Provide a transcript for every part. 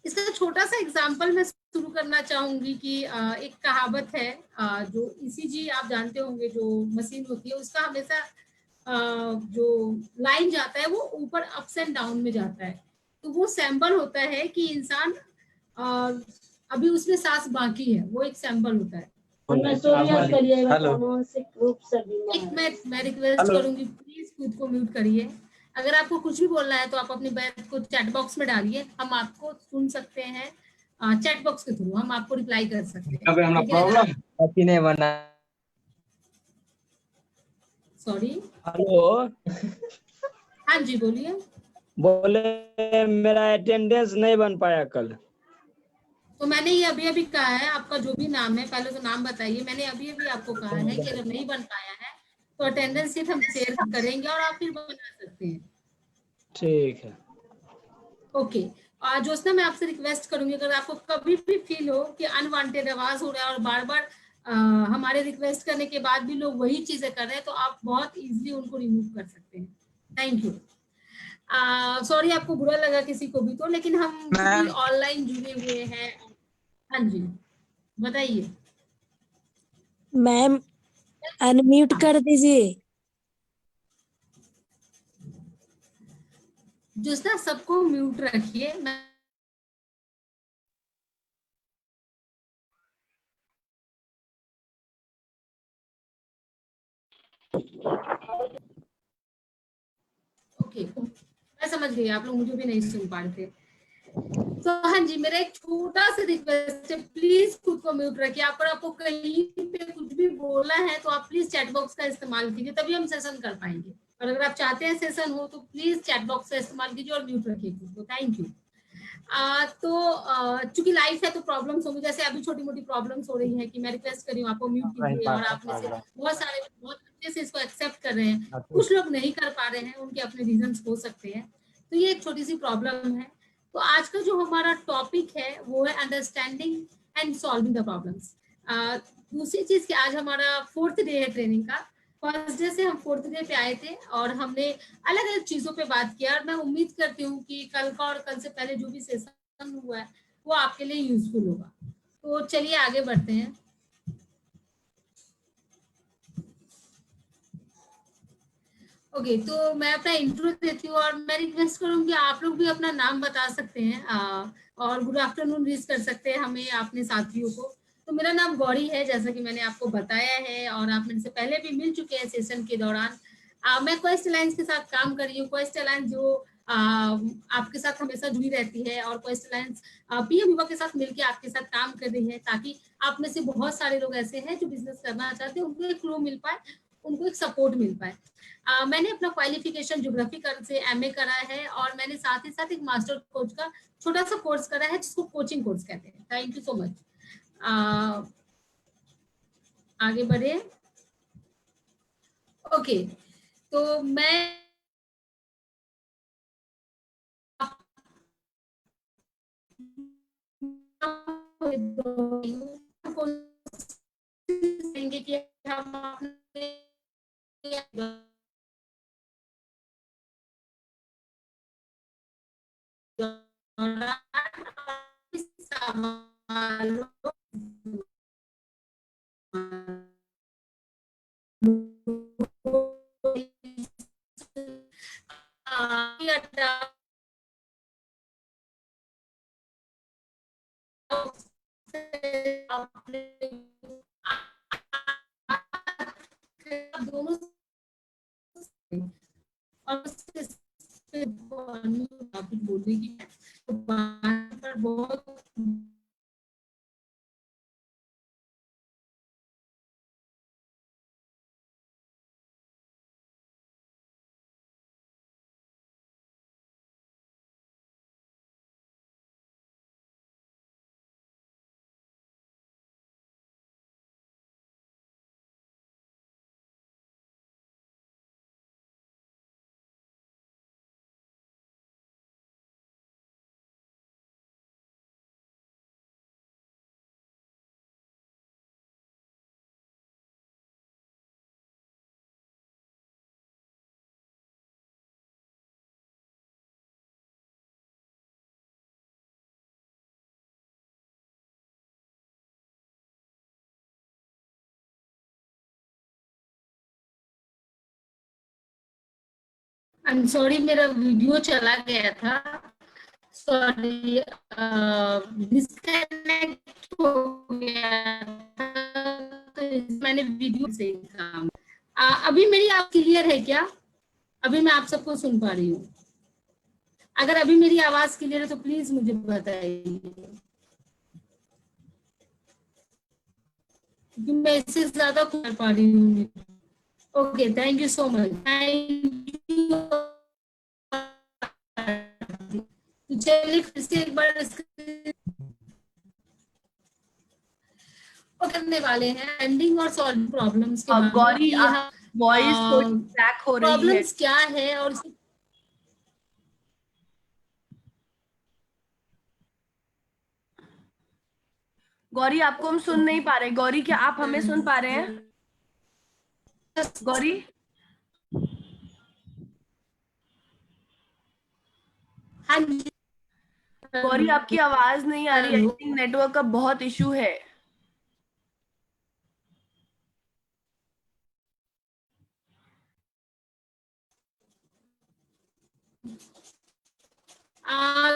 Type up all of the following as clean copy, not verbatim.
इसका छोटा सा एग्जांपल मैं शुरू करना चाहूंगी कि एक कहावत है, जो ईसीजी आप जानते होंगे, जो मशीन होती है उसका हमेशा जो लाइन जाता है वो ऊपर अप्स एंड डाउन में जाता है। तो वो सैंपल होता है कि इंसान अ, अभी उसमें सांस बाकी है, वो एक सैंपल होता है। हेलो एक मैं रिक्वेस्ट हेलो। करूंगी, प्लीज खुद को म्यूट करिए। अगर आपको कुछ भी बोलना है तो आप अपनी बात को चैट बॉक्स में डालिए, हम आपको सुन सकते हैं। चैट बॉक्स के थ्रू हम आपको रिप्लाई कर सकते हैं। अबे हमरा लेकिन अगर प्रॉब्लम आप, अथी नहीं बना। सॉरी, हेलो, हाँ जी बोलिए। बोले मेरा अटेंडेंस नहीं बन पाया कल। तो मैंने ये अभी अभी कहा है, आपका जो भी नाम है पहले तो नाम बताइए। मैंने अभी अभी आपको कहा है कि अगर नहीं बन पाया है तो अटेंडेंस शीट हम शेयर करेंगे और आप फिर बना सकते हैं। ठीक है। ओके। ज्योत्सना, मैं आपसे रिक्वेस्ट करूंगी, अगर आपको कभी भी फील हो कि अनवांटेड आवाज हो रहा है और बार बार हमारे रिक्वेस्ट करने के बाद भी लोग वही चीजें कर रहे हैं, तो आप बहुत इजीली उनको रिमूव कर सकते हैं। Thank you. सॉरी आपको बुरा लगा किसी को भी तो, लेकिन हम चूंकि मैम ऑनलाइन जुड़े हुए हैं। हाँ जी, बताइए। मैम अनम्यूट कर दीजिए। ज्योत्सना, सबको म्यूट रखिए। मैं ओके, मैं समझ गई, आप लोग मुझे भी नहीं सुन पा रहे थे। तो हाँ जी, मेरा एक छोटा सा रिक्वेस्ट है, प्लीज खुद को म्यूट रखिए। आप पर आपको कहीं पे कुछ भी बोलना है तो आप प्लीज चैट बॉक्स का इस्तेमाल कीजिए, तभी हम सेशन कर पाएंगे। और अगर आप चाहते हैं सेशन हो तो प्लीज चैट बॉक्स का इस्तेमाल कीजिए और म्यूट रखिए खुद को। Thank you. तो चूंकि लाइफ है तो प्रॉब्लम्स होंगी, जैसे अभी छोटी मोटी प्रॉब्लम्स हो रही है कि मैं रिक्वेस्ट कर रही हूँ आपको म्यूट कीजिए, और आप में से बहुत सारे बहुत अच्छे से इसको एक्सेप्ट कर रहे हैं, कुछ लोग नहीं कर पा रहे हैं, उनके अपने रीजंस हो सकते हैं। तो ये एक छोटी सी प्रॉब्लम है। तो आज का जो हमारा टॉपिक है वो है understanding and solving the problems. दूसरी चीज कि आज हमारा 4th डे है ट्रेनिंग का। फर्स्ट डे से हम 4th डे पे आए थे और हमने अलग अलग चीजों पे बात किया, और मैं उम्मीद करती हूँ कि कल का और कल से पहले जो भी सेशन हुआ है वो आपके लिए यूजफुल होगा। तो चलिए आगे बढ़ते हैं। ओके, तो मैं अपना इंट्रो देती हूँ और मैं रिक्वेस्ट करूंगी आप लोग भी अपना नाम बता सकते हैं, और गुड आफ्टरनून विश कर सकते हैं हमें, अपने साथियों को। तो मेरा नाम गौरी है, जैसा कि मैंने आपको बताया है, और आप मेरे से पहले भी मिल चुके हैं सेशन के दौरान। मैं क्वेस्ट अलायंस के साथ काम कर रही हूँ। क्वेस्ट अलायंस जो आपके साथ हमेशा जुड़ी रहती है, और क्वेस्ट अलायंस पीएम युवा के साथ मिलकर आपके साथ काम कर रही है, ताकि आप में से बहुत सारे लोग ऐसे हैं जो बिजनेस करना चाहते हैं, उनको एक फ्लो मिल पाए, उनको एक सपोर्ट मिल पाए। मैंने अपना क्वालिफिकेशन ज्योग्राफी से एमए करा है, और मैंने साथ ही साथ एक मास्टर कोच का छोटा सा कोर्स करा है जिसको कोचिंग कोर्स कहते हैं। Thank you so much. आगे बढ़े। ओके, तो मैं करेंगे कि हम अपने दोनों और बोलने की बहुत आई एम सॉरी, मेरा वीडियो चला गया था। सॉरी, डिस्कनेक्ट हो गया था, तो मैंने वीडियो से काम। अभी मेरी आप क्लियर है क्या? अभी मैं आप सबको सुन पा रही हूँ। अगर अभी मेरी आवाज क्लियर है तो प्लीज मुझे बताइए, क्योंकि मैं इससे ज्यादा कर पा रही हूँ। Okay, thank you so much, thank you. तो चलिए फिर से एक बार करने वाले हैं एंडिंग और सॉल्विंग प्रॉब्लम्स के बारे में गौरी, कि यह वॉइस थोड़ी क्रैक हो रही है। प्रॉब्लम्स क्या है और गौरी, आपको हम सुन नहीं पा रहे। गौरी, क्या आप हमें सुन पा रहे हैं? गौरी, हाँ जी। गौरी, आपकी आवाज नहीं आ रही। आई हेलो, थिंक नेटवर्क का बहुत इशू है।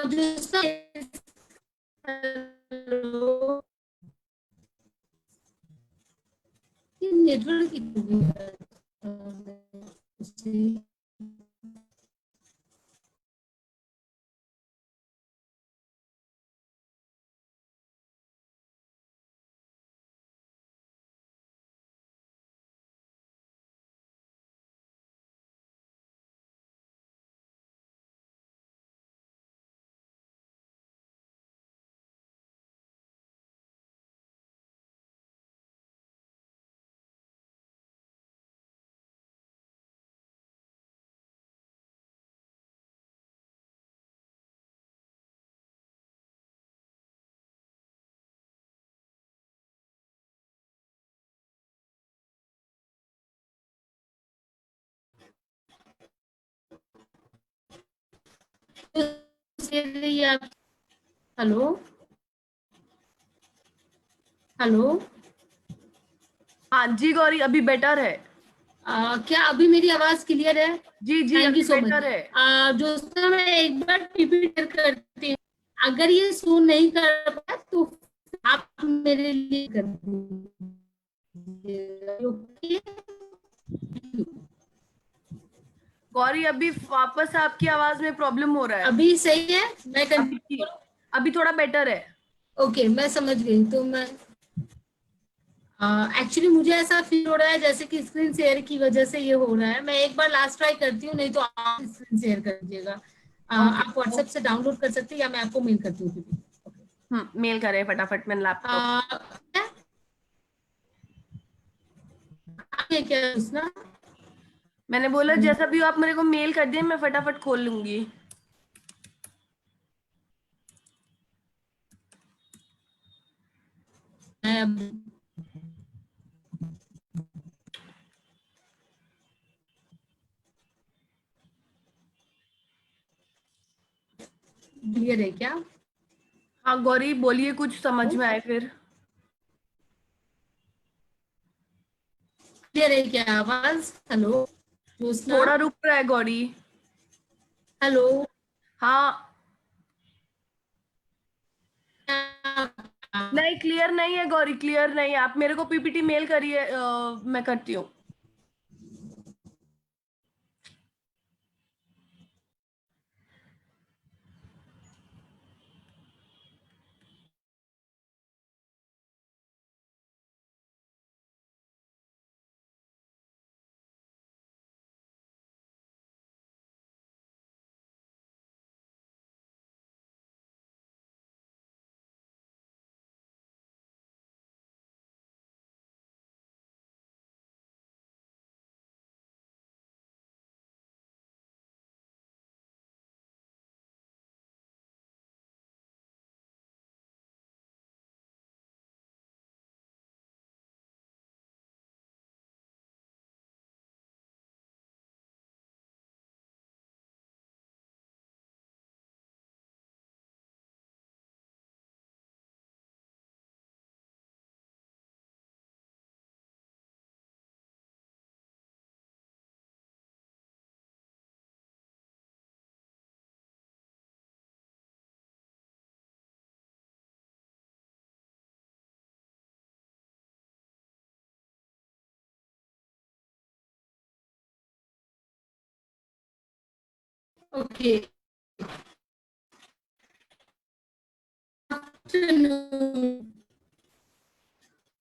जो हेलो, ये नेटवर्क की हेलो, हेलो। हाँ जी गौरी, अभी बेटर है। क्या अभी मेरी आवाज क्लियर है? जी जी, थैंक यू अभी सो मच। बेटर है। दोस्तों, मैं एक बार रिपीट करती हूँ। अगर ये शो नहीं कर पाया तो आप मेरे लिए कर दीजिए, ओके? गौरी, अभी वापस आपकी आवाज में प्रॉब्लम हो रहा है। अभी सही है? मैं अभी कंटिन्यू अभी थोड़ा बेटर है। करूँ? ओके, मैं समझ गई। तो मैं एक्चुअली मुझे ऐसा फील हो रहा है जैसे कि स्क्रीन शेयर की वजह से ये हो रहा है। मैं एक बार लास्ट ट्राई करती हूँ, नहीं तो आप स्क्रीन शेयर कर दीजिएगा। ओके। आप व्हाट्सएप से डाउनलोड कर सकते हैं या मैं आपको मेल करती हूँ। मेल करे फटाफट, मैं लैपटॉप। क्या आगे क्या उसना? मैंने बोला जैसा भी हो आप मेरे को मेल कर दिए, मैं फटाफट खोल लूंगी। मैं अब क्लियर है क्या? हाँ गौरी, बोलिए, कुछ समझ में आए फिर। क्लियर है क्या आवाज? हेलो जोस्ना, थोड़ा रुक रहा है गौरी। हेलो। हाँ, क्या नहीं क्लियर नहीं है गौरी, क्लियर नहीं है। आप मेरे को पीपीटी मेल करिए, मैं करती हूँ। ओके,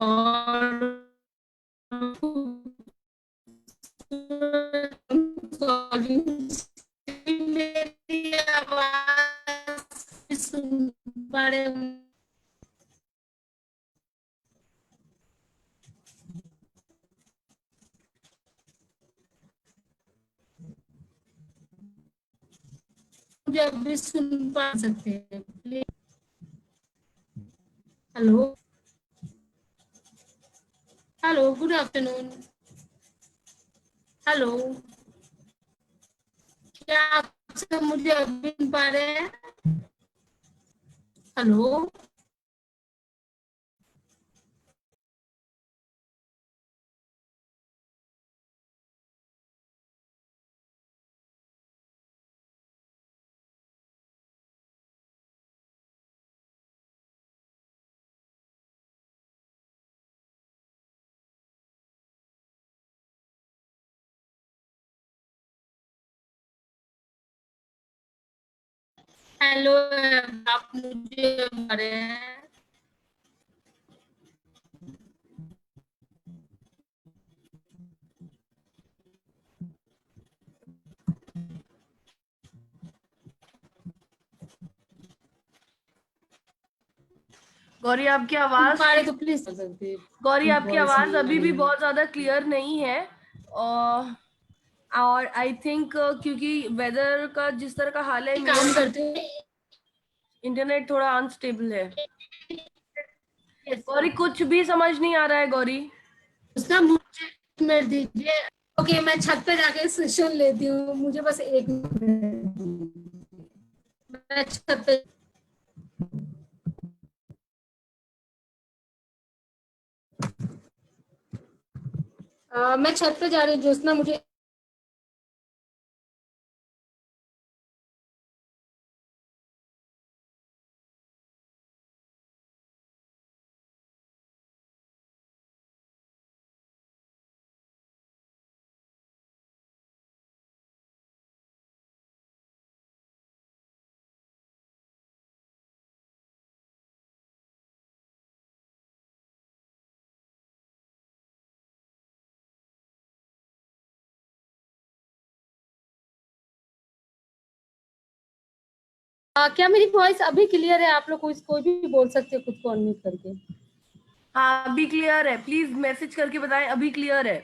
और मेरी आवाज सुन पा रहे हो? मुझे अभी सुन पा सकते हैं please? Hello, hello, good afternoon. Hello, क्या आप सब मुझे अभी सुन पा रहे हैं? हेलो, हेलो, आप मुझे बता रहे हैं? गौरी आपकी सुन आवाज पा रहे तो प्लीज कर सकते हैं। गौरी आपकी वॉइस आवाज नहीं आ अभी भी रही है। बहुत ज्यादा क्लियर नहीं है। और आई थिंक क्योंकि वेदर का जिस तरह का हाल है, मेरा काम करते हैं। इंटरनेट थोड़ा अनस्टेबल है। Yes, गौरी कुछ भी समझ नहीं आ रहा है गौरी। उसका मुझे मिनट दीजिए। ओके, मैं छत पे जाके सेशन लेती हूँ, मुझे बस एक मिनट। मैं छत पे मैं छत पे जा रही हूँ ज्योत्सना, मुझे क्या मेरी वॉइस अभी क्लियर है? आप लोग कोई भी बोल सकते हैं खुद को अनम्यूट करके। हाँ अभी क्लियर है, प्लीज मैसेज करके बताएं अभी क्लियर है।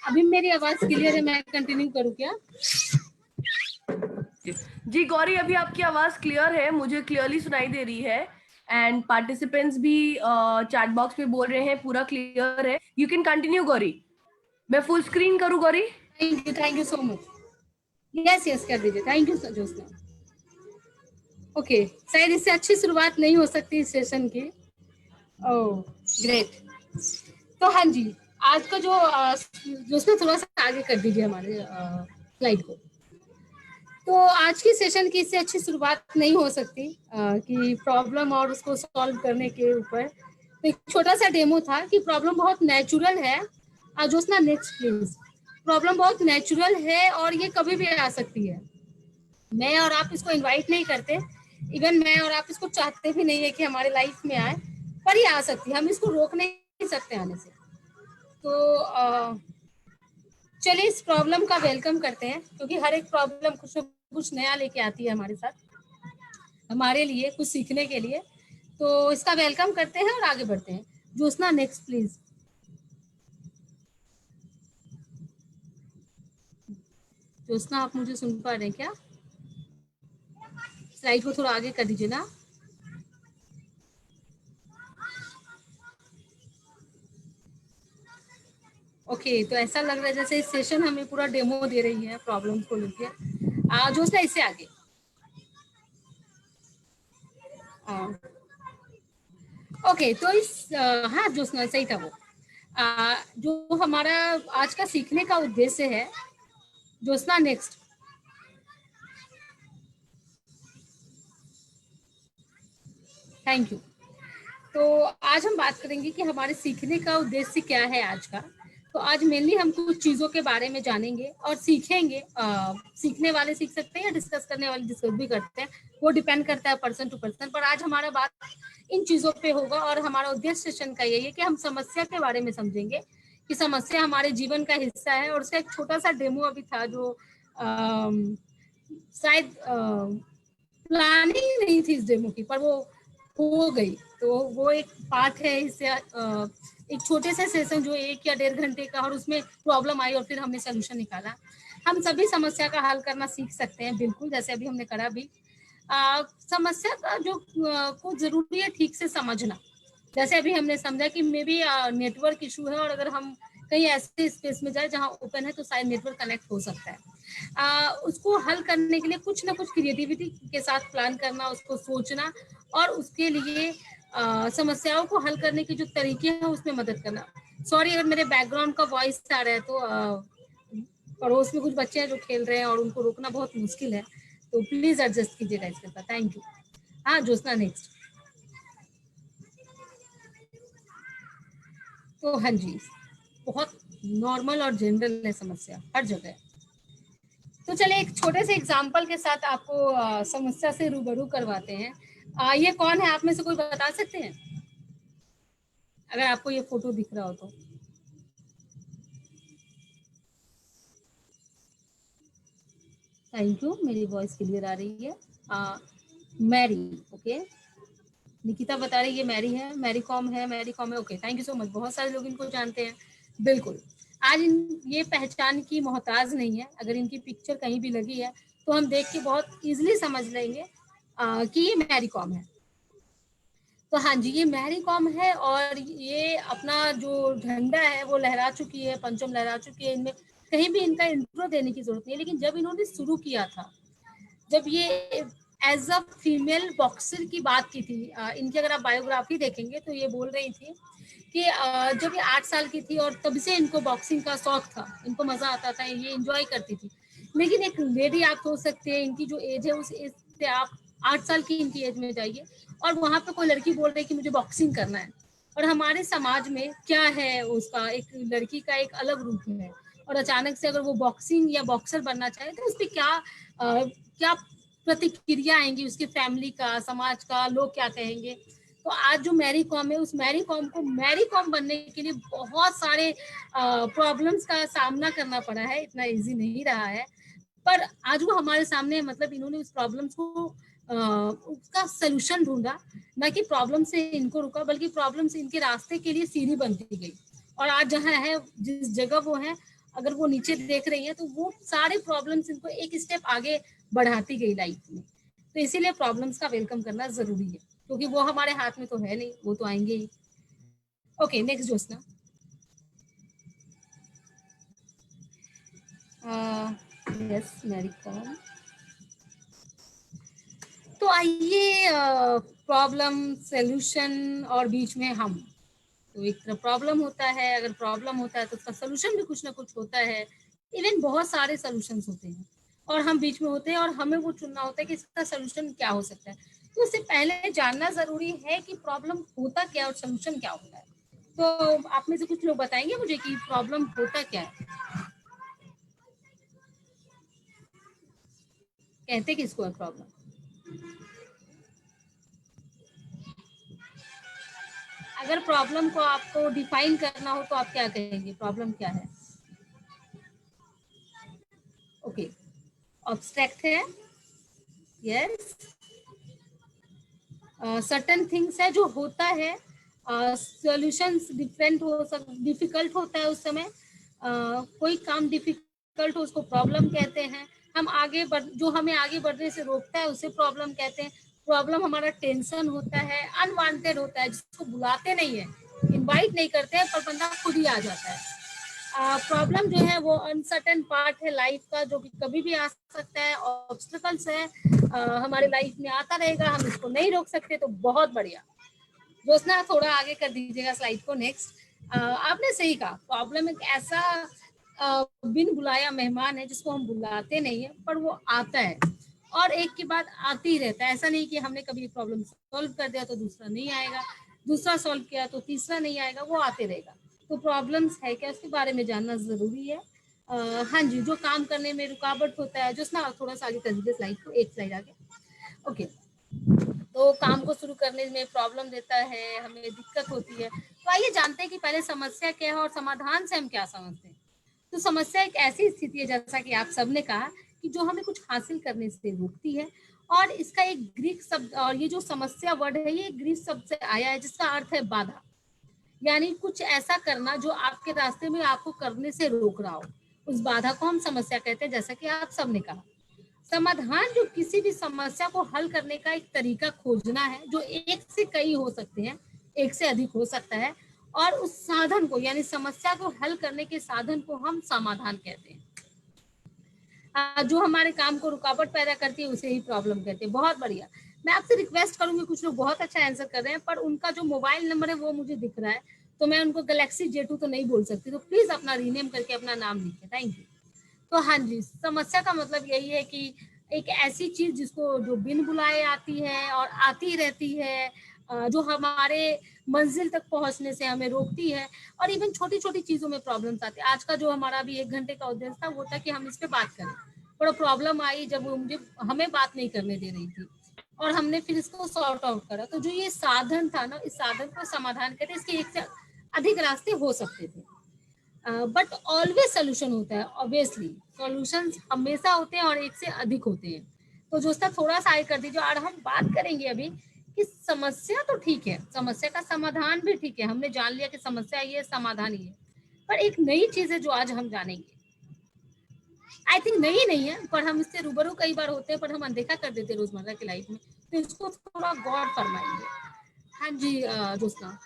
अभी मेरी आवाज क्लियर है? मैं कंटिन्यू करूँ क्या? जी गौरी अभी आपकी आवाज क्लियर है, मुझे क्लियरली सुनाई दे रही है। एंड पार्टिसिपेंट्स भी चैट बॉक्स में बोल रहे हैं पूरा क्लियर है। You can continue Gauri. मैं फुल स्क्रीन करूँ Gauri? Thank you so much. Yes yes, कर दीजिए। Thank you Jyotsna. ओके, शायद इससे अच्छी शुरुआत नहीं हो सकती इस सेशन की। Oh great. तो हाँ जी, आज का जो उसमें थोड़ा सा आगे कर दीजिए हमारे स्लाइड को। तो आज की सेशन की इससे अच्छी शुरुआत नहीं हो सकती कि प्रॉब्लम और उसको सॉल्व करने के ऊपर। तो एक छोटा सा डेमो था कि प्रॉब्लम बहुत नेचुरल है। Jyotsna next please. प्रॉब्लम बहुत नेचुरल है और ये कभी भी आ सकती है। मैं और आप इसको इनवाइट नहीं करते, इवन मैं और आप इसको चाहते भी नहीं है कि हमारे लाइफ में आए, पर ये आ सकती है, हम इसको रोक नहीं सकते आने से। तो चलिए इस प्रॉब्लम का वेलकम करते हैं, क्योंकि हर एक प्रॉब्लम कुछ न कुछ नया लेके आती है हमारे साथ, हमारे लिए कुछ सीखने के लिए। तो इसका वेलकम करते हैं और आगे बढ़ते हैं। Jyotsna next please. ज्योत्सना आप मुझे सुन पा रहे हैं क्या? स्लाइड को थोड़ा आगे कर दीजिए ना। ओके, तो ऐसा लग रहा है जैसे इस सेशन हमें पूरा डेमो दे रही है प्रॉब्लम्स को लेके। जोशना इससे आगे। ओके, तो हाँ जोशना सही था वो। जो हमारा आज का सीखने का उद्देश्य है, जोशना नेक्स्ट। Thank you. तो आज हम बात करेंगे कि हमारे सीखने का उद्देश्य क्या है आज का। तो आज मेनली हम कुछ चीज़ों के बारे में जानेंगे और सीखेंगे। सीखने वाले सीख सकते हैं या डिस्कस करने वाले डिस्कस भी करते हैं, वो डिपेंड करता है पर्सन टू पर्सन। पर आज हमारा बात इन चीज़ों पे होगा और हमारा उद्देश्य सेशन का यही है कि हम समस्या के बारे में समझेंगे कि समस्या हमारे जीवन का हिस्सा है। और उसका एक छोटा सा डेमो अभी था जो शायद प्लानिंग नहीं थी इस डेमो की, पर वो हो गई। तो वो एक पार्ट है इससे, एक छोटे से सेशन जो 1 या 1.5 घंटे का, और उसमें प्रॉब्लम आई और फिर हमने सोल्यूशन निकाला। हम सभी समस्या का हल करना सीख सकते हैं, बिल्कुल जैसे अभी हमने करा भी। समस्या का जो को जरूरी है ठीक से समझना। जैसे अभी हमने समझा कि मे बी नेटवर्क इशू है, और अगर हम कहीं ऐसे स्पेस में जाए जहाँ ओपन है तो शायद नेटवर्क कनेक्ट हो सकता है। उसको हल करने के लिए कुछ ना कुछ क्रिएटिविटी के साथ प्लान करना, उसको सोचना, और उसके लिए समस्याओं को हल करने के जो तरीके हैं उसमें मदद करना। सॉरी अगर मेरे बैकग्राउंड का वॉइस आ रहा है, तो पड़ोस में कुछ बच्चे हैं जो खेल रहे हैं और उनको रोकना बहुत मुश्किल है, तो प्लीज एडजस्ट कीजिएगा इसके साथ। Thank you. हाँ ज्योत्सना नेक्स्ट। तो हाँ जी, बहुत नॉर्मल और जनरल है समस्या हर जगह। तो चले एक छोटे से एग्जाम्पल के साथ आपको समस्या से रूबरू करवाते हैं। ये कौन है, आप में से कोई बता सकते हैं अगर आपको ये फोटो दिख रहा हो तो? थैंक यू, मेरी वॉइस क्लियर आ रही है। Mary, okay. निकिता बता रही है ये मैरी है, मैरी कॉम है, मैरी कॉम है। Okay, thank you so much. बहुत सारे लोग इनको जानते हैं, बिल्कुल। आज ये पहचान की मोहताज नहीं है। अगर इनकी पिक्चर कहीं भी लगी है तो हम देख के बहुत इजीली समझ लेंगे कि ये मैरी कॉम है। तो हाँ जी, ये मैरी कॉम है, और ये अपना जो झंडा है वो लहरा चुकी है, परचम लहरा चुकी है। इनमें कहीं भी इनका इंट्रो देने की जरूरत नहीं है, लेकिन जब इन्होंने शुरू किया था, जब ये एज अ फीमेल बॉक्सर की बात की थी, इनकी अगर आप बायोग्राफी देखेंगे तो ये बोल रही थी कि जब ये 8 साल की थी और तब से इनको बॉक्सिंग का शौक था, इनको मजा आता था, ये एंजॉय करती थी। लेकिन एक लेडी आप सोच सकते हैं, इनकी जो एज है उस एज से आप 8 साल की इनकी एज में जाइए और वहां पे कोई लड़की बोल रही है कि मुझे बॉक्सिंग करना है। और हमारे समाज में क्या है, उसका एक लड़की का एक अलग रूप है, और अचानक से अगर वो बॉक्सिंग या बॉक्सर बनना चाहे तो उस पर क्या प्रतिक्रिया आएंगी, उसके फैमिली का, समाज का, लोग क्या कहेंगे। तो आज जो मैरी कॉम है, उस मैरी कॉम को मैरी कॉम बनने के लिए बहुत सारे प्रॉब्लम्स का सामना करना पड़ा है, इतना इजी नहीं रहा है। पर आज वो हमारे सामने, मतलब इन्होंने उस प्रॉब्लम्स को उसका सोल्यूशन ढूंढा, ना कि प्रॉब्लम से इनको रुका, बल्कि प्रॉब्लम से इनके रास्ते के लिए सीढ़ी बनती गई। और आज जहाँ है, जिस जगह वो है, अगर वो नीचे देख रही है तो वो सारे प्रॉब्लम्स इनको एक स्टेप आगे बढ़ाती गई लाइफ में। तो इसीलिए प्रॉब्लम्स का वेलकम करना जरूरी है, क्योंकि वो हमारे हाथ में तो है नहीं, वो तो आएंगे ही। Okay, next Jyotsna. Yes, Mary Kom. तो आइए, प्रॉब्लम, सॉल्यूशन और बीच में हम। तो एक तरफ प्रॉब्लम होता है, अगर प्रॉब्लम होता है तो उसका सॉल्यूशन भी कुछ ना कुछ होता है। इवन बहुत सारे सॉल्यूशंस होते हैं और हम बीच में होते हैं, और हमें वो चुनना होता है कि इसका सॉल्यूशन क्या हो सकता है। तो उससे पहले जानना जरूरी है कि प्रॉब्लम होता क्या और सॉल्यूशन क्या होता है। तो आप में से कुछ लोग बताएंगे मुझे कि प्रॉब्लम होता क्या है, कहते किसको है प्रॉब्लम? अगर प्रॉब्लम को आपको डिफाइन करना हो तो आप क्या कहेंगे, प्रॉब्लम क्या है? ओके, ऑब्स्ट्रैक्ट है, यस। सर्टन थिंग्स है जो होता है, सॉल्यूशंस डिफरेंट हो डिफिकल्ट होता है उस समय। कोई काम डिफिकल्ट हो उसको प्रॉब्लम कहते हैं। हम आगे जो हमें आगे बढ़ने से रोकता है उसे प्रॉब्लम कहते हैं। प्रॉब्लम हमारा टेंशन होता है, अनवांटेड होता है, जिसको बुलाते नहीं है, इनवाइट नहीं करते हैं, पर बंदा खुद ही आ जाता है। प्रॉब्लम जो है वो अनसर्टेन पार्ट है लाइफ का, जो कि कभी भी आ सकता है, ऑब्स्टिकल्स है, हमारे लाइफ में आता रहेगा, हम इसको नहीं रोक सकते। तो बहुत बढ़िया जोशना, थोड़ा आगे कर दीजिएगा स्लाइड को। नेक्स्ट। आपने सही कहा, प्रॉब्लम एक ऐसा बिन बुलाया मेहमान है जिसको हम बुलाते नहीं है, पर वो आता है और एक के बाद आते ही रहता है। ऐसा नहीं कि हमने कभी प्रॉब्लम सॉल्व कर दिया तो दूसरा नहीं आएगा, दूसरा सॉल्व किया तो तीसरा नहीं आएगा, वो आते रहेगा। तो प्रॉब्लम्स है क्या, उसके बारे में जानना जरूरी है। हाँ जी, जो काम करने में रुकावट होता है, जोशना थोड़ा सा आगे कर दीजिए स्लाइड को, एक स्लाइड आगे। ओके, तो काम को शुरू करने में प्रॉब्लम देता है, हमें दिक्कत होती है। तो आइए जानते हैं कि पहले समस्या क्या है और समाधान से हम क्या समझते हैं। तो समस्या एक ऐसी स्थिति है, जैसा कि आप सबने कहा, कि जो हमें कुछ हासिल करने से रोकती है। और इसका एक ग्रीक शब्द, और ये जो समस्या वर्ड है ये ग्रीक शब्द से आया है, जिसका अर्थ है बाधा। यानी कुछ ऐसा करना जो आपके रास्ते में आपको करने से रोक रहा हो, उस बाधा को हम समस्या कहते हैं, जैसा कि आप सबने कहा। समाधान जो किसी भी समस्या को हल करने का एक तरीका खोजना है, जो एक से कई हो सकते हैं, एक से अधिक हो सकता है, और उस साधन को, यानी समस्या को हल करने के साधन को हम समाधान कहते हैं। जो हमारे काम को रुकावट पैदा करती है उसे ही प्रॉब्लम कहते हैं। बहुत बढ़िया। मैं आपसे रिक्वेस्ट करूंगी, कुछ लोग बहुत अच्छा आंसर कर रहे हैं, पर उनका जो मोबाइल नंबर है वो मुझे दिख रहा है, तो मैं उनको गैलेक्सी J2 तो नहीं बोल सकती, तो प्लीज अपना रीनेम करके अपना नाम लिखिए। Thank you. तो हाँ जी, समस्या का मतलब यही है कि एक ऐसी चीज जिसको, जो बिन बुलाए आती है और आती रहती है, जो हमारे मंजिल तक पहुंचने से हमें रोकती है। और इवन छोटी छोटी चीजों में प्रॉब्लम्स आती है। आज का जो हमारा अभी 1 घंटे का उद्देश्य था वो था कि हम इस पे बात करें, पर प्रॉब्लम आई जब वो मुझे, हमें बात नहीं करने दे रही थी, और हमने फिर इसको सॉर्ट आउट करा। तो जो ये साधन था ना, इस साधन को समाधान कहते हैं। इसके एक से अधिक रास्ते हो सकते थे, बट ऑलवेज सोल्यूशन होता है। ऑब्वियसली सॉल्यूशंस हमेशा होते हैं और एक से अधिक होते हैं। तो जोस्ता थोड़ा सा आगे कर दीजिए। और हम बात करेंगे अभी कि समस्या तो ठीक है, समस्या का समाधान भी ठीक है, हमने जान लिया कि समस्या ये, समाधान ये, पर एक नई चीज है जो आज हम जानेंगे। आई थिंक नई नहीं है, पर हम इससे रूबरू कई बार होते हैं, पर हम अनदेखा कर देते हैं रोजमर्रा की लाइफ में। तो इसको थोड़ा गौर फरमाइए। हाँ जी जोस्ना।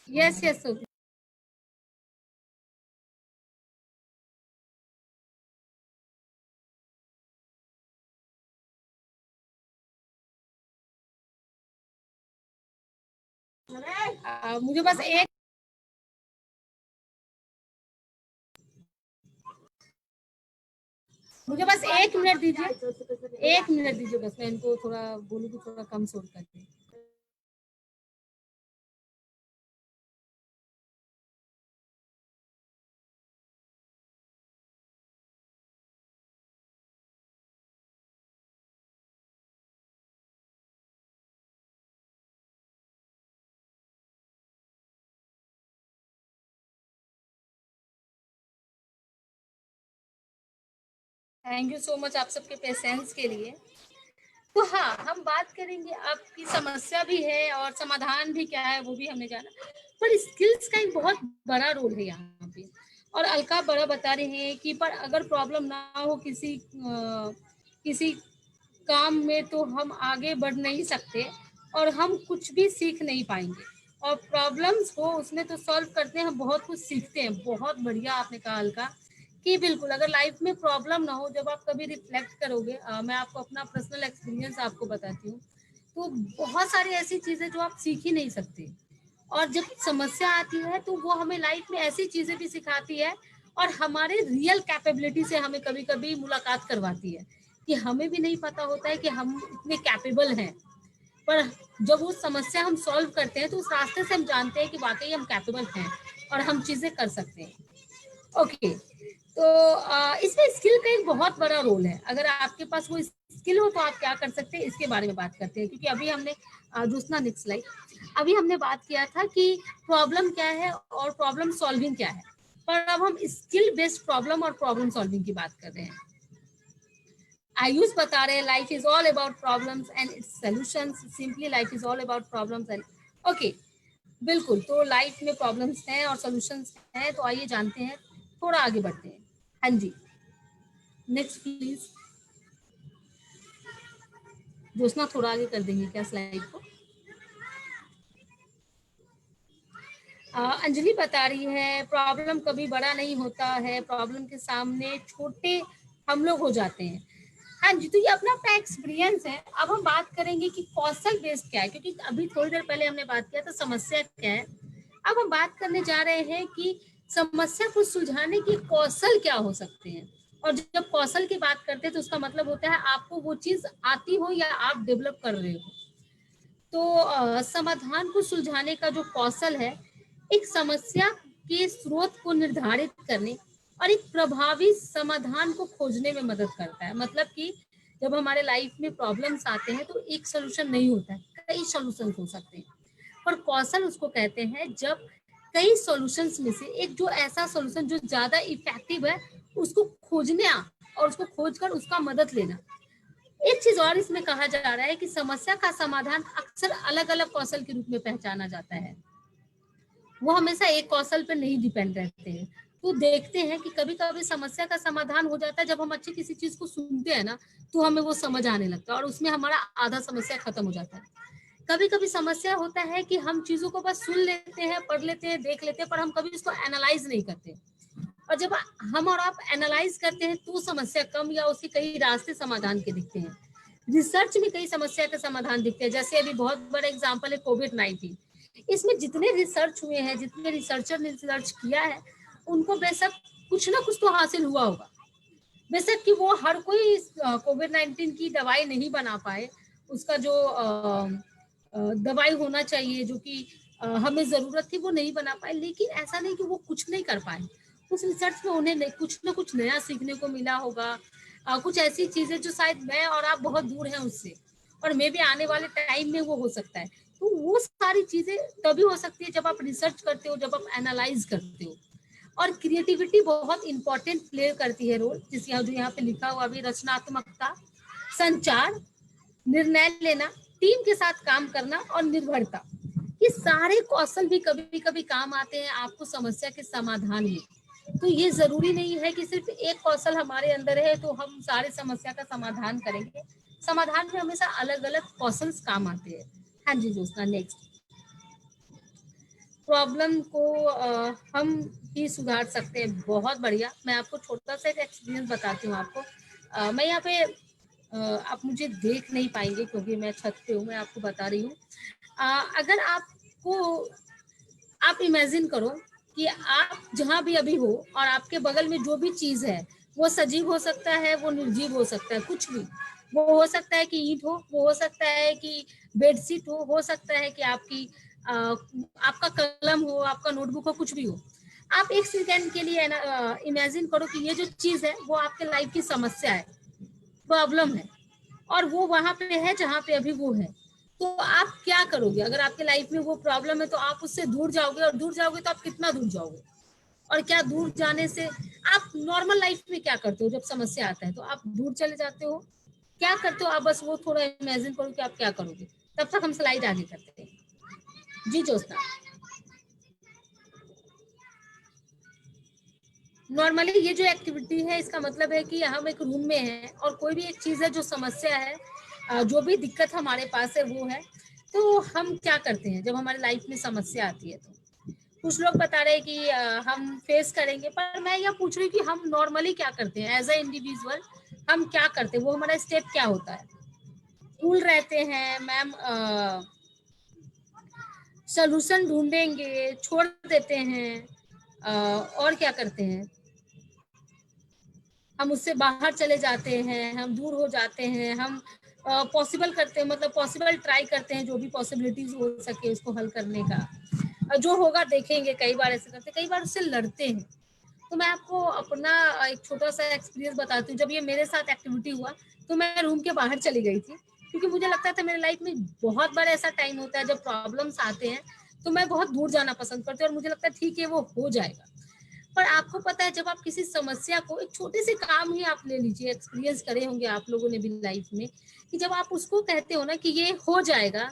यस यस, मुझे बस एक, मुझे बस 1 मिनट दीजिए, 1 मिनट दीजिए बस, मैं इनको थोड़ा बोलूँ कि थोड़ा कम शोर करके। थैंक यू सो मच आप सबके पेशेंस के लिए। तो हाँ, हम बात करेंगे, आपकी समस्या भी है और समाधान भी क्या है वो भी हमने जाना, पर स्किल्स का एक बहुत बड़ा रोल है यहाँ पे। और अलका बड़ा बता रहे हैं कि पर अगर प्रॉब्लम ना हो किसी काम में, तो हम आगे बढ़ नहीं सकते और हम कुछ भी सीख नहीं पाएंगे। और प्रॉब्लम्स हो उसमें तो सॉल्व करते हैं, हम बहुत कुछ सीखते हैं। बहुत बढ़िया आपने कहा अलका, कि बिल्कुल अगर लाइफ में प्रॉब्लम ना हो, जब आप कभी रिफ्लेक्ट करोगे, मैं आपको अपना पर्सनल एक्सपीरियंस आपको बताती हूँ, तो बहुत सारी ऐसी चीजें जो आप सीख ही नहीं सकते। और जब समस्या आती है तो वो हमें लाइफ में ऐसी चीजें भी सिखाती है, और हमारे रियल कैपेबिलिटी से हमें कभी कभी मुलाकात करवाती है, कि हमें भी नहीं पता होता है कि हम इतने कैपेबल हैं। पर जब वो समस्या हम सॉल्व करते हैं तो उस रास्ते से हम जानते हैं कि वाकई हम कैपेबल हैं और हम चीजें कर सकते हैं। ओके, तो इसमें स्किल का एक बहुत बड़ा रोल है। अगर आपके पास वो स्किल हो तो आप क्या कर सकते हैं, इसके बारे में बात करते हैं। क्योंकि अभी हमने दूसरा नेक्स्ट स्लाइड, अभी हमने बात किया था कि प्रॉब्लम क्या है और प्रॉब्लम सॉल्विंग क्या है, पर अब हम स्किल बेस्ड प्रॉब्लम और प्रॉब्लम सॉल्विंग की बात कर रहे हैं। आयुष बता रहे हैं life is all about problems and it's solutions, simply life is all about problems and okay. बिल्कुल, तो लाइफ में प्रॉब्लम्स हैं और सॉल्यूशंस हैं, तो आइए जानते हैं, थोड़ा आगे बढ़ते हैं। हाँ जी, नेक्स्ट प्लीज। जोशना थोड़ा आगे कर देंगे क्या स्लाइड को? अंजलि बता रही है प्रॉब्लम कभी बड़ा नहीं होता है, प्रॉब्लम के सामने छोटे हम लोग हो जाते हैं। हाँ जी, तो ये अपना अपना एक्सपीरियंस है। अब हम बात करेंगे कि कौशल बेस्ड क्या है, क्योंकि अभी थोड़ी देर पहले हमने बात किया था समस्या क्या है। अब हम बात करने जा रहे हैं कि समस्या को सुलझाने के कौशल क्या हो सकते हैं। और जब कौशल की बात करते हैं तो उसका मतलब होता है आपको वो चीज आती हो या आप डेवलप कर रहे हो। तो समाधान को सुलझाने का जो कौशल है, एक समस्या के स्रोत को निर्धारित करने और एक प्रभावी समाधान को खोजने में मदद करता है। मतलब कि जब हमारे लाइफ में प्रॉब्लम्स आते हैं तो एक सोल्यूशन नहीं होता है, कई सोल्यूशन हो सकते हैं। पर कौशल उसको कहते हैं जब कई सॉल्यूशंस में से एक जो ऐसा सॉल्यूशन जो ज्यादा इफेक्टिव है उसको खोजना और उसको खोजकर उसका मदद लेना। एक चीज और इसमें कहा जा रहा है कि समस्या का समाधान अक्सर अलग अलग कौशल के रूप में पहचाना जाता है, वो हमेशा एक कौशल पर नहीं डिपेंड रहते हैं। तो देखते हैं कि कभी कभी समस्या का समाधान हो जाता है जब हम अच्छी किसी चीज को सुनते हैं ना, तो हमें वो समझ आने लगता है और उसमें हमारा आधा समस्या खत्म हो जाता है। कभी कभी समस्या होता है कि हम चीजों को बस सुन लेते हैं, पढ़ लेते हैं, देख लेते हैं, पर हम कभी उसको एनालाइज नहीं करते। और जब हम और आप एनालाइज करते हैं तो समस्या कम या उसके कई रास्ते समाधान के दिखते हैं। रिसर्च में कई समस्या के समाधान दिखते हैं, जैसे अभी बहुत बड़ा एग्जांपल है कोविड-19। इसमें जितने रिसर्च हुए हैं, जितने रिसर्चर ने रिसर्च किया है, उनको बेशक कुछ ना कुछ तो हासिल हुआ होगा। बेशक कि वो हर कोई कोविड-19 की दवाई नहीं बना पाए, उसका जो दवाई होना चाहिए जो कि हमें जरूरत थी वो नहीं बना पाए, लेकिन ऐसा नहीं कि वो कुछ नहीं कर पाए। उस रिसर्च में उन्हें कुछ ना कुछ नया सीखने को मिला होगा। कुछ ऐसी चीजें जो शायद मैं और आप बहुत दूर हैं उससे, और मे भी आने वाले टाइम में वो हो सकता है। तो वो सारी चीजें तभी हो सकती है जब आप रिसर्च करते हो, जब आप एनालाइज करते हो। और क्रिएटिविटी बहुत इंपॉर्टेंट प्ले करती है रोल, जिस जो यहाँ पे लिखा हुआ भी, रचनात्मकता, संचार, निर्णय लेना, टीम के साथ काम करना और निर्भरता। ये सारे कौशल भी कभी कभी काम आते हैं आपको समस्या के समाधान में। तो ये जरूरी नहीं है कि सिर्फ एक कौशल हमारे अंदर है तो हम सारे समस्या का समाधान करेंगे। समाधान में हमेशा अलग अलग कौशल काम आते हैं। हाँ जी दोस्तों, नेक्स्ट। प्रॉब्लम को हम ही सुधार सकते हैं। बहुत बढ़िया, मैं आपको छोटा सा एक एक्सपीरियंस बताती हूँ आपको। मैं यहाँ पे आप मुझे देख नहीं पाएंगे क्योंकि मैं छत पे हूँ, मैं आपको बता रही हूँ। अगर आप इमेजिन करो कि आप जहाँ भी अभी हो और आपके बगल में जो भी चीज है वो सजीव हो सकता है, वो निर्जीव हो सकता है, कुछ भी। वो हो सकता है कि ईंट हो सकता है कि बेडशीट हो सकता है कि आपका कलम हो, आपका नोटबुक हो, कुछ भी हो। आप एक सेकेंड के लिए इमेजिन करो कि ये जो चीज है वो आपके लाइफ की समस्या है, प्रॉब्लम है, और वो वहां पे है जहाँ पे अभी वो है। तो आप क्या करोगे? अगर आपके लाइफ में वो प्रॉब्लम है तो आप उससे दूर जाओगे, और दूर जाओगे तो आप कितना दूर जाओगे? और क्या दूर जाने से आप नॉर्मल लाइफ में क्या करते हो? जब समस्या आता है तो आप दूर चले जाते हो, क्या करते हो आप? बस वो थोड़ा इमेजिन करो कि आप क्या करोगे। तब तक हम स्लाइड आगे करते हैं। जी जोस्ना। नॉर्मली ये जो एक्टिविटी है इसका मतलब है कि हम एक रूम में हैं और कोई भी एक चीज है जो समस्या है, जो भी दिक्कत हमारे पास है वो है। तो हम क्या करते हैं जब हमारी लाइफ में समस्या आती है? तो कुछ लोग बता रहे हैं कि हम फेस करेंगे, पर मैं यह पूछ रही हूँ कि हम नॉर्मली क्या करते हैं एज अ इंडिविजुअल? हम क्या करते हैं, वो हमारा स्टेप क्या होता है? कूल रहते हैं मैम, सोल्यूशन ढूंढेंगे, छोड़ देते हैं, और क्या करते हैं? हम उससे बाहर चले जाते हैं, हम दूर हो जाते हैं, हम पॉसिबल करते हैं, मतलब पॉसिबल ट्राई करते हैं जो भी पॉसिबिलिटीज हो सके उसको हल करने का। जो होगा देखेंगे, कई बार ऐसे करते, कई बार उससे लड़ते हैं। तो मैं आपको अपना एक छोटा सा एक्सपीरियंस बताती हूँ। जब ये मेरे साथ एक्टिविटी हुआ तो मैं रूम के बाहर चली गई थी, क्योंकि मुझे लगता था मेरे लाइफ में बहुत बार ऐसा टाइम होता है जब प्रॉब्लम्स आते हैं तो मैं बहुत दूर जाना पसंद करती हूँ और मुझे लगता है ठीक है वो हो जाएगा। पर आपको पता है जब आप किसी समस्या को, एक छोटे से काम ही आप ले लीजिए, एक्सपीरियंस करे होंगे आप लोगों ने भी लाइफ में, कि जब आप उसको कहते हो ना कि ये हो जाएगा,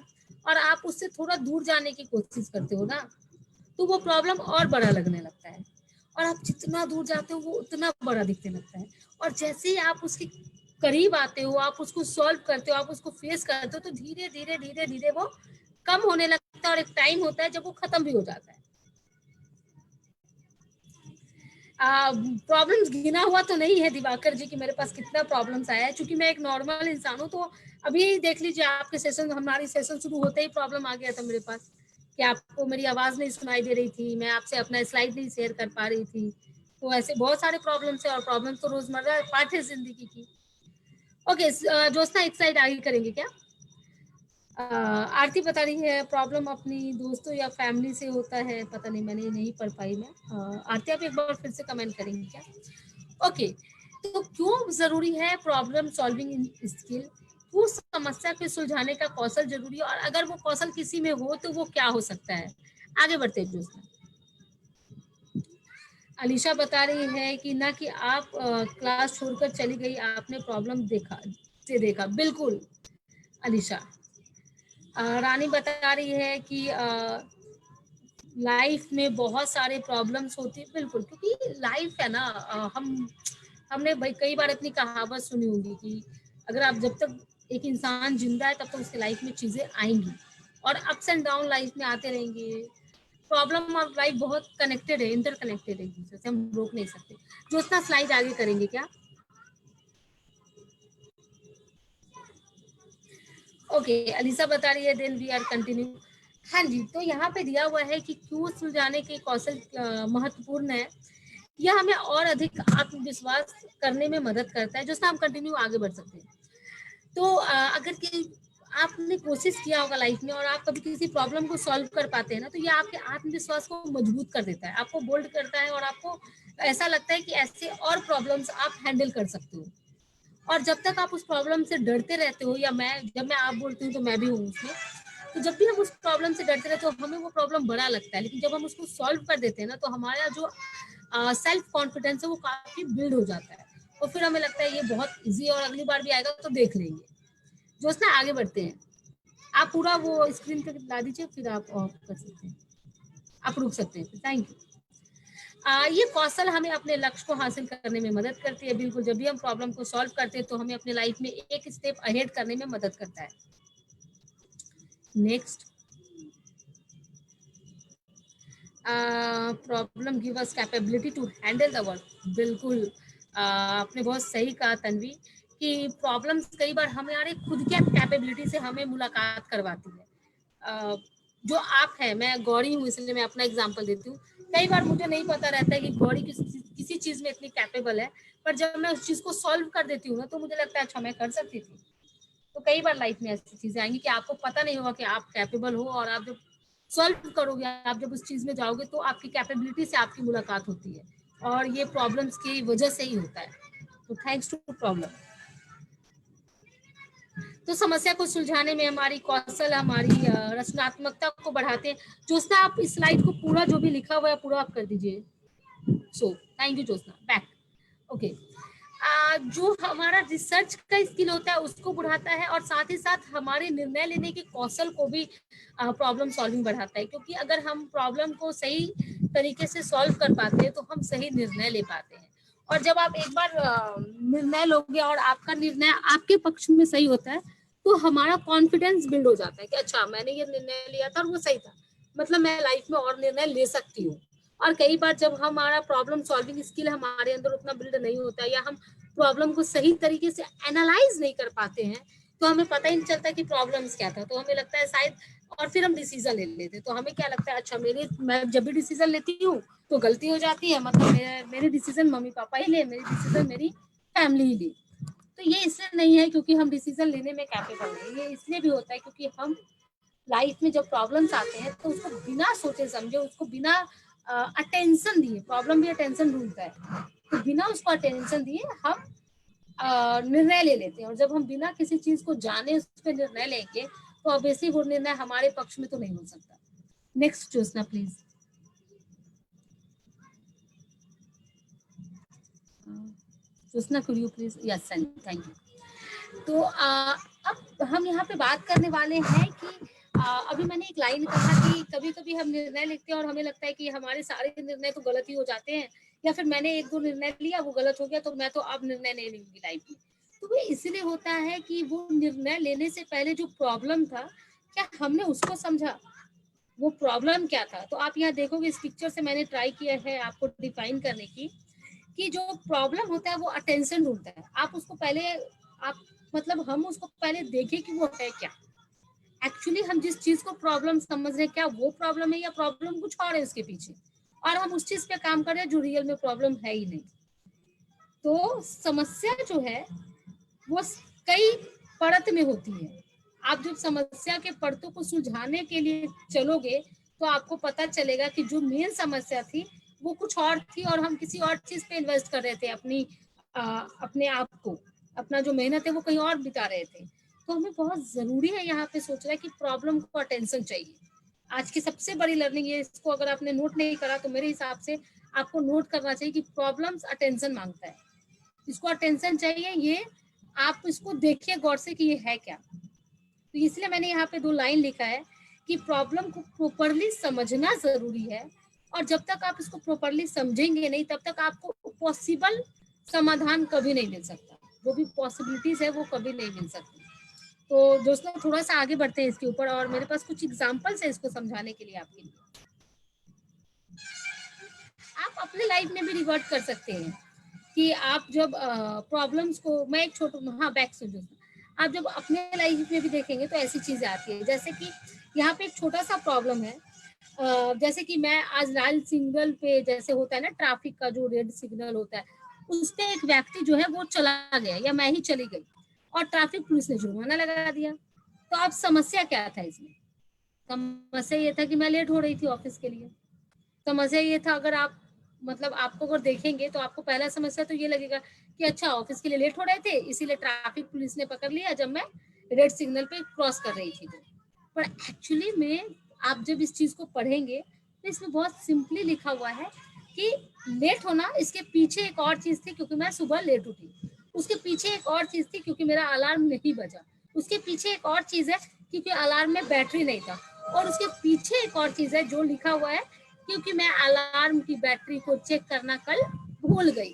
और आप उससे थोड़ा दूर जाने की कोशिश करते हो ना, तो वो प्रॉब्लम और बड़ा लगने लगता है, और आप जितना दूर जाते हो वो उतना बड़ा दिखने लगता है। और जैसे ही आप उसके करीब आते हो, आप उसको सॉल्व करते हो, आप उसको फेस करते हो, तो धीरे धीरे धीरे धीरे वो कम होने लगता है, और एक टाइम होता है जब वो खत्म भी हो जाता है। प्रॉब्लम्स गिना हुआ तो नहीं है दिवाकर जी कि मेरे पास कितना प्रॉब्लम्स आया है, क्योंकि मैं एक नॉर्मल इंसान हूँ। तो अभी देख लीजिए, आपके सेशन, हमारी सेशन शुरू होते ही प्रॉब्लम आ गया था मेरे पास कि आपको मेरी आवाज नहीं सुनाई दे रही थी, मैं आपसे अपना स्लाइड नहीं शेयर कर पा रही थी। तो ऐसे बहुत सारे प्रॉब्लम्स है, और प्रॉब्लम तो रोजमर्रा पार्ट है जिंदगी की। ओके, ज्योत्सना एक साइड आगे करेंगे क्या? आरती बता रही है प्रॉब्लम अपनी दोस्तों या फैमिली से होता है, पता नहीं, मैंने नहीं पढ़ पाई मैं। आरती आप एक बार फिर से कमेंट करेंगे क्या? ओके, तो क्यों जरूरी है प्रॉब्लम सॉल्विंग स्किल? क्यों समस्या के सुलझाने का कौशल जरूरी है, और अगर वो कौशल किसी में हो तो वो क्या हो सकता है? आगे बढ़ते हैं दोस्तों। अलीशा बता रही है कि ना कि आप क्लास छोड़कर चली गई, आपने प्रॉब्लम देखा। बिल्कुल अलीशा। रानी बता रही है कि लाइफ में बहुत सारे प्रॉब्लम्स होती है। बिल्कुल, क्योंकि लाइफ है ना, हमने भाई कई बार अपनी कहावत सुनी होगी कि अगर आप, जब तक एक इंसान जिंदा है तब तक उसके लाइफ में चीजें आएंगी, और अप्स एंड डाउन लाइफ में आते रहेंगे। प्रॉब्लम और लाइफ बहुत कनेक्टेड है, इंटरकनेक्टेड है एक दूसरे से, हम रोक नहीं सकते। जो उसका स्लाइड आगे करेंगे क्या? ओके, अलीसा बता रही है देन वी आर कंटिन्यू। हाँ जी, तो यहाँ पे दिया हुआ है कि क्यों सुलझाने के कौशल महत्वपूर्ण है। यह हमें और अधिक आत्मविश्वास करने में मदद करता है, जिससे हम कंटिन्यू आगे बढ़ सकते हैं। तो अगर कि आपने कोशिश किया होगा लाइफ में, और आप कभी किसी प्रॉब्लम को सॉल्व कर पाते हैं ना, तो ये आपके आत्मविश्वास को मजबूत कर देता है, आपको बोल्ड करता है, और आपको ऐसा लगता है कि ऐसे और प्रॉब्लम्स आप हैंडल कर सकते हो। और जब तक आप उस प्रॉब्लम से डरते रहते हो, या जब मैं आप बोलती हूँ तो मैं भी हूँ उसमें, तो जब भी हम उस प्रॉब्लम से डरते रहते हो, हमें वो प्रॉब्लम बड़ा लगता है। लेकिन जब हम उसको सॉल्व कर देते हैं ना, तो हमारा जो सेल्फ कॉन्फिडेंस है वो काफी बिल्ड हो जाता है, और फिर हमें लगता है ये बहुत इजी, और अगली बार भी आएगा तो देख लेंगे। जो उसने आगे बढ़ते हैं, आप पूरा वो स्क्रीन पे ला दीजिए, फिर आप ऑफ कर सकते हैं, आप रुक सकते हैं। Thank you. ये कौशल हमें अपने लक्ष्य को हासिल करने में मदद करती है। बिल्कुल, जब भी हम प्रॉब्लम को सॉल्व करते हैं तो हमें अपने लाइफ में एक स्टेप अहेड करने में मदद करता है। Next, problem give us capability to handle the work. बिल्कुल, आपने बहुत सही कहा तन्वी, कि प्रॉब्लम्स कई बार हमारे खुद के कैपेबिलिटी से हमें मुलाकात करवाती है। जो आप हैं, मैं गौरी हूँ इसलिए मैं अपना एग्जांपल देती हूँ। कई बार मुझे नहीं पता रहता है कि गौरी किसी चीज में इतनी कैपेबल है, पर जब मैं उस चीज को सॉल्व कर देती हूँ ना, तो मुझे लगता है अच्छा, मैं कर सकती थी। तो कई बार लाइफ में ऐसी चीजें आएंगी कि आपको पता नहीं होगा कि आप कैपेबल हो, और आप जब सॉल्व करोगे, आप जब उस चीज में जाओगे, तो आपकी कैपेबिलिटी से आपकी मुलाकात होती है, और ये प्रॉब्लम्स की वजह से ही होता है। तो थैंक्स टू प्रॉब्लम। तो समस्या को सुलझाने में हमारी कौशल, हमारी रचनात्मकता को बढ़ाते हैं। ज्योत्सना, आप इस स्लाइड को पूरा जो भी लिखा हुआ है पूरा आप कर दीजिए। So thank you Jyotsna, back. Okay, जो हमारा रिसर्च का स्किल होता है उसको बढ़ाता है, और साथ ही साथ हमारे निर्णय लेने के कौशल को भी प्रॉब्लम सॉल्विंग बढ़ाता है। क्योंकि अगर हम प्रॉब्लम को सही तरीके से सॉल्व कर पाते हैं तो हम सही निर्णय ले पाते हैं। और जब आप एक बार निर्णय लोगे और आपका निर्णय आपके पक्ष में सही होता है, तो हमारा कॉन्फिडेंस बिल्ड हो जाता है कि अच्छा, मैंने ये निर्णय लिया था और वो सही था, मतलब मैं लाइफ में और निर्णय ले सकती हूँ। और कई बार जब हमारा प्रॉब्लम सॉल्विंग स्किल हमारे अंदर उतना बिल्ड नहीं होता है, या हम प्रॉब्लम को सही तरीके से एनालाइज नहीं कर पाते हैं, तो हमें पता ही नहीं चलता कि प्रॉब्लम्स क्या था। तो हमें लगता है शायद, और फिर हम डिसीजन ले लेते हैं। तो हमें क्या लगता है, अच्छा, मैं जब भी डिसीजन लेती हूँ तो गलती हो जाती है, मतलब मेरे डिसीजन मम्मी पापा ही ले, मेरी डिसीजन मेरी फैमिली ही ले। तो ये इसलिए नहीं है क्योंकि हम डिसीजन लेने में कैपेबल नहीं, ये इसलिए भी होता है क्योंकि हम लाइफ में जब प्रॉब्लम्स आते हैं तो उसको बिना सोचे समझे, उसको बिना अटेंशन दिए, प्रॉब्लम भी अटेंशन ढूंढता है, तो बिना उसको अटेंशन दिए हम निर्णय ले लेते हैं। और जब हम बिना किसी चीज को जाने उस पर निर्णय लेंगे, तो ऑब्वियसली वो निर्णय हमारे पक्ष में तो नहीं हो सकता। Next Jyotsna please. Jyotsna could you please, yes thank you. तो अब हम यहाँ पे बात करने वाले हैं कि अभी मैंने एक लाइन कहा कि कभी कभी हम निर्णय लेते हैं और हमें लगता है कि हमारे सारे निर्णय तो गलत ही हो जाते हैं, या फिर मैंने एक दो निर्णय लिया वो गलत हो गया तो मैं तो अब निर्णय नहीं लूंगी लाइफ में। तो वो इसलिए होता है कि वो निर्णय लेने से पहले जो प्रॉब्लम था, क्या हमने उसको समझा, वो प्रॉब्लम क्या था। तो आप यहाँ देखोगे इस पिक्चर से मैंने ट्राई किया है आपको डिफाइन करने की, कि जो प्रॉब्लम होता है वो अटेंशन ढूंढता है। आप उसको पहले आप मतलब हम उसको पहले देखें कि वो है क्या। एक्चुअली हम जिस चीज को प्रॉब्लम समझ रहे हैं, क्या वो प्रॉब्लम है या प्रॉब्लम कुछ और है उसके पीछे, और हम उस चीज पे काम कर रहे हैं जो रियल में प्रॉब्लम है ही नहीं। तो समस्या जो है वो कई परत में होती है। आप जब समस्या के परतों को सुलझाने के लिए चलोगे तो आपको पता चलेगा कि जो मेन समस्या थी वो कुछ और थी, और हम किसी और चीज पे इन्वेस्ट कर रहे थे अपने आप को, अपना जो मेहनत है वो कहीं और बिता रहे थे। तो हमें बहुत जरूरी है यहाँ पे सोचना है कि प्रॉब्लम को अटेंशन चाहिए। आज की सबसे बड़ी लर्निंग ये, इसको अगर आपने नोट नहीं करा तो मेरे हिसाब से आपको नोट करना चाहिए कि प्रॉब्लम्स अटेंशन मांगता है। इसको अटेंशन चाहिए, ये आप इसको देखिए गौर से कि ये है क्या। तो इसलिए मैंने यहाँ पे 2 लाइन लिखा है कि प्रॉब्लम को प्रॉपरली समझना जरूरी है, और जब तक आप इसको प्रॉपरली समझेंगे नहीं तब तक आपको पॉसिबल समाधान कभी नहीं मिल सकता, जो भी पॉसिबिलिटीज है वो कभी नहीं मिल सकती। तो दोस्तों थोड़ा सा आगे बढ़ते हैं इसके ऊपर, और मेरे पास कुछ एग्जाम्पल्स है इसको समझाने के लिए आपके लिए। आप अपने लाइफ में भी रिवर्ट कर सकते हैं कि आप जब प्रॉब्लम्स को, मैं एक छोटा, हाँ बैक से आप जब अपने लाइफ में भी देखेंगे तो ऐसी चीजें आती है, जैसे कि यहाँ पे एक छोटा सा प्रॉब्लम है। जैसे कि मैं आज लाल सिग्नल पे, जैसे होता है ना ट्रैफिक का जो रेड सिग्नल होता है, उस पे एक व्यक्ति जो है वो चला गया या मैं ही चली गई और ट्रैफिक पुलिस ने जुर्माना लगा दिया। तो अब समस्या क्या था इसमें? समस्या ये था कि मैं लेट हो रही थी ऑफिस के लिए। समस्या ये था, अगर आप मतलब आपको अगर देखेंगे तो आपको पहला समस्या तो ये लगेगा कि अच्छा ऑफिस के लिए लेट हो रहे थे इसीलिए ट्रैफिक पुलिस ने पकड़ लिया जब मैं रेड सिग्नल पे क्रॉस कर रही थी। पर एक्चुअली में आप जब इस चीज को पढ़ेंगे तो इसमें बहुत सिंपली लिखा हुआ है कि लेट होना, इसके पीछे एक और चीज थी क्योंकि मैं सुबह लेट उठी, उसके पीछे एक और चीज थी क्योंकि मेरा अलार्म नहीं बजा, उसके पीछे एक और चीज है क्योंकि अलार्म में बैटरी नहीं था, और उसके पीछे एक और चीज है जो लिखा हुआ है क्योंकि मैं अलार्म की बैटरी को चेक करना कल भूल गई।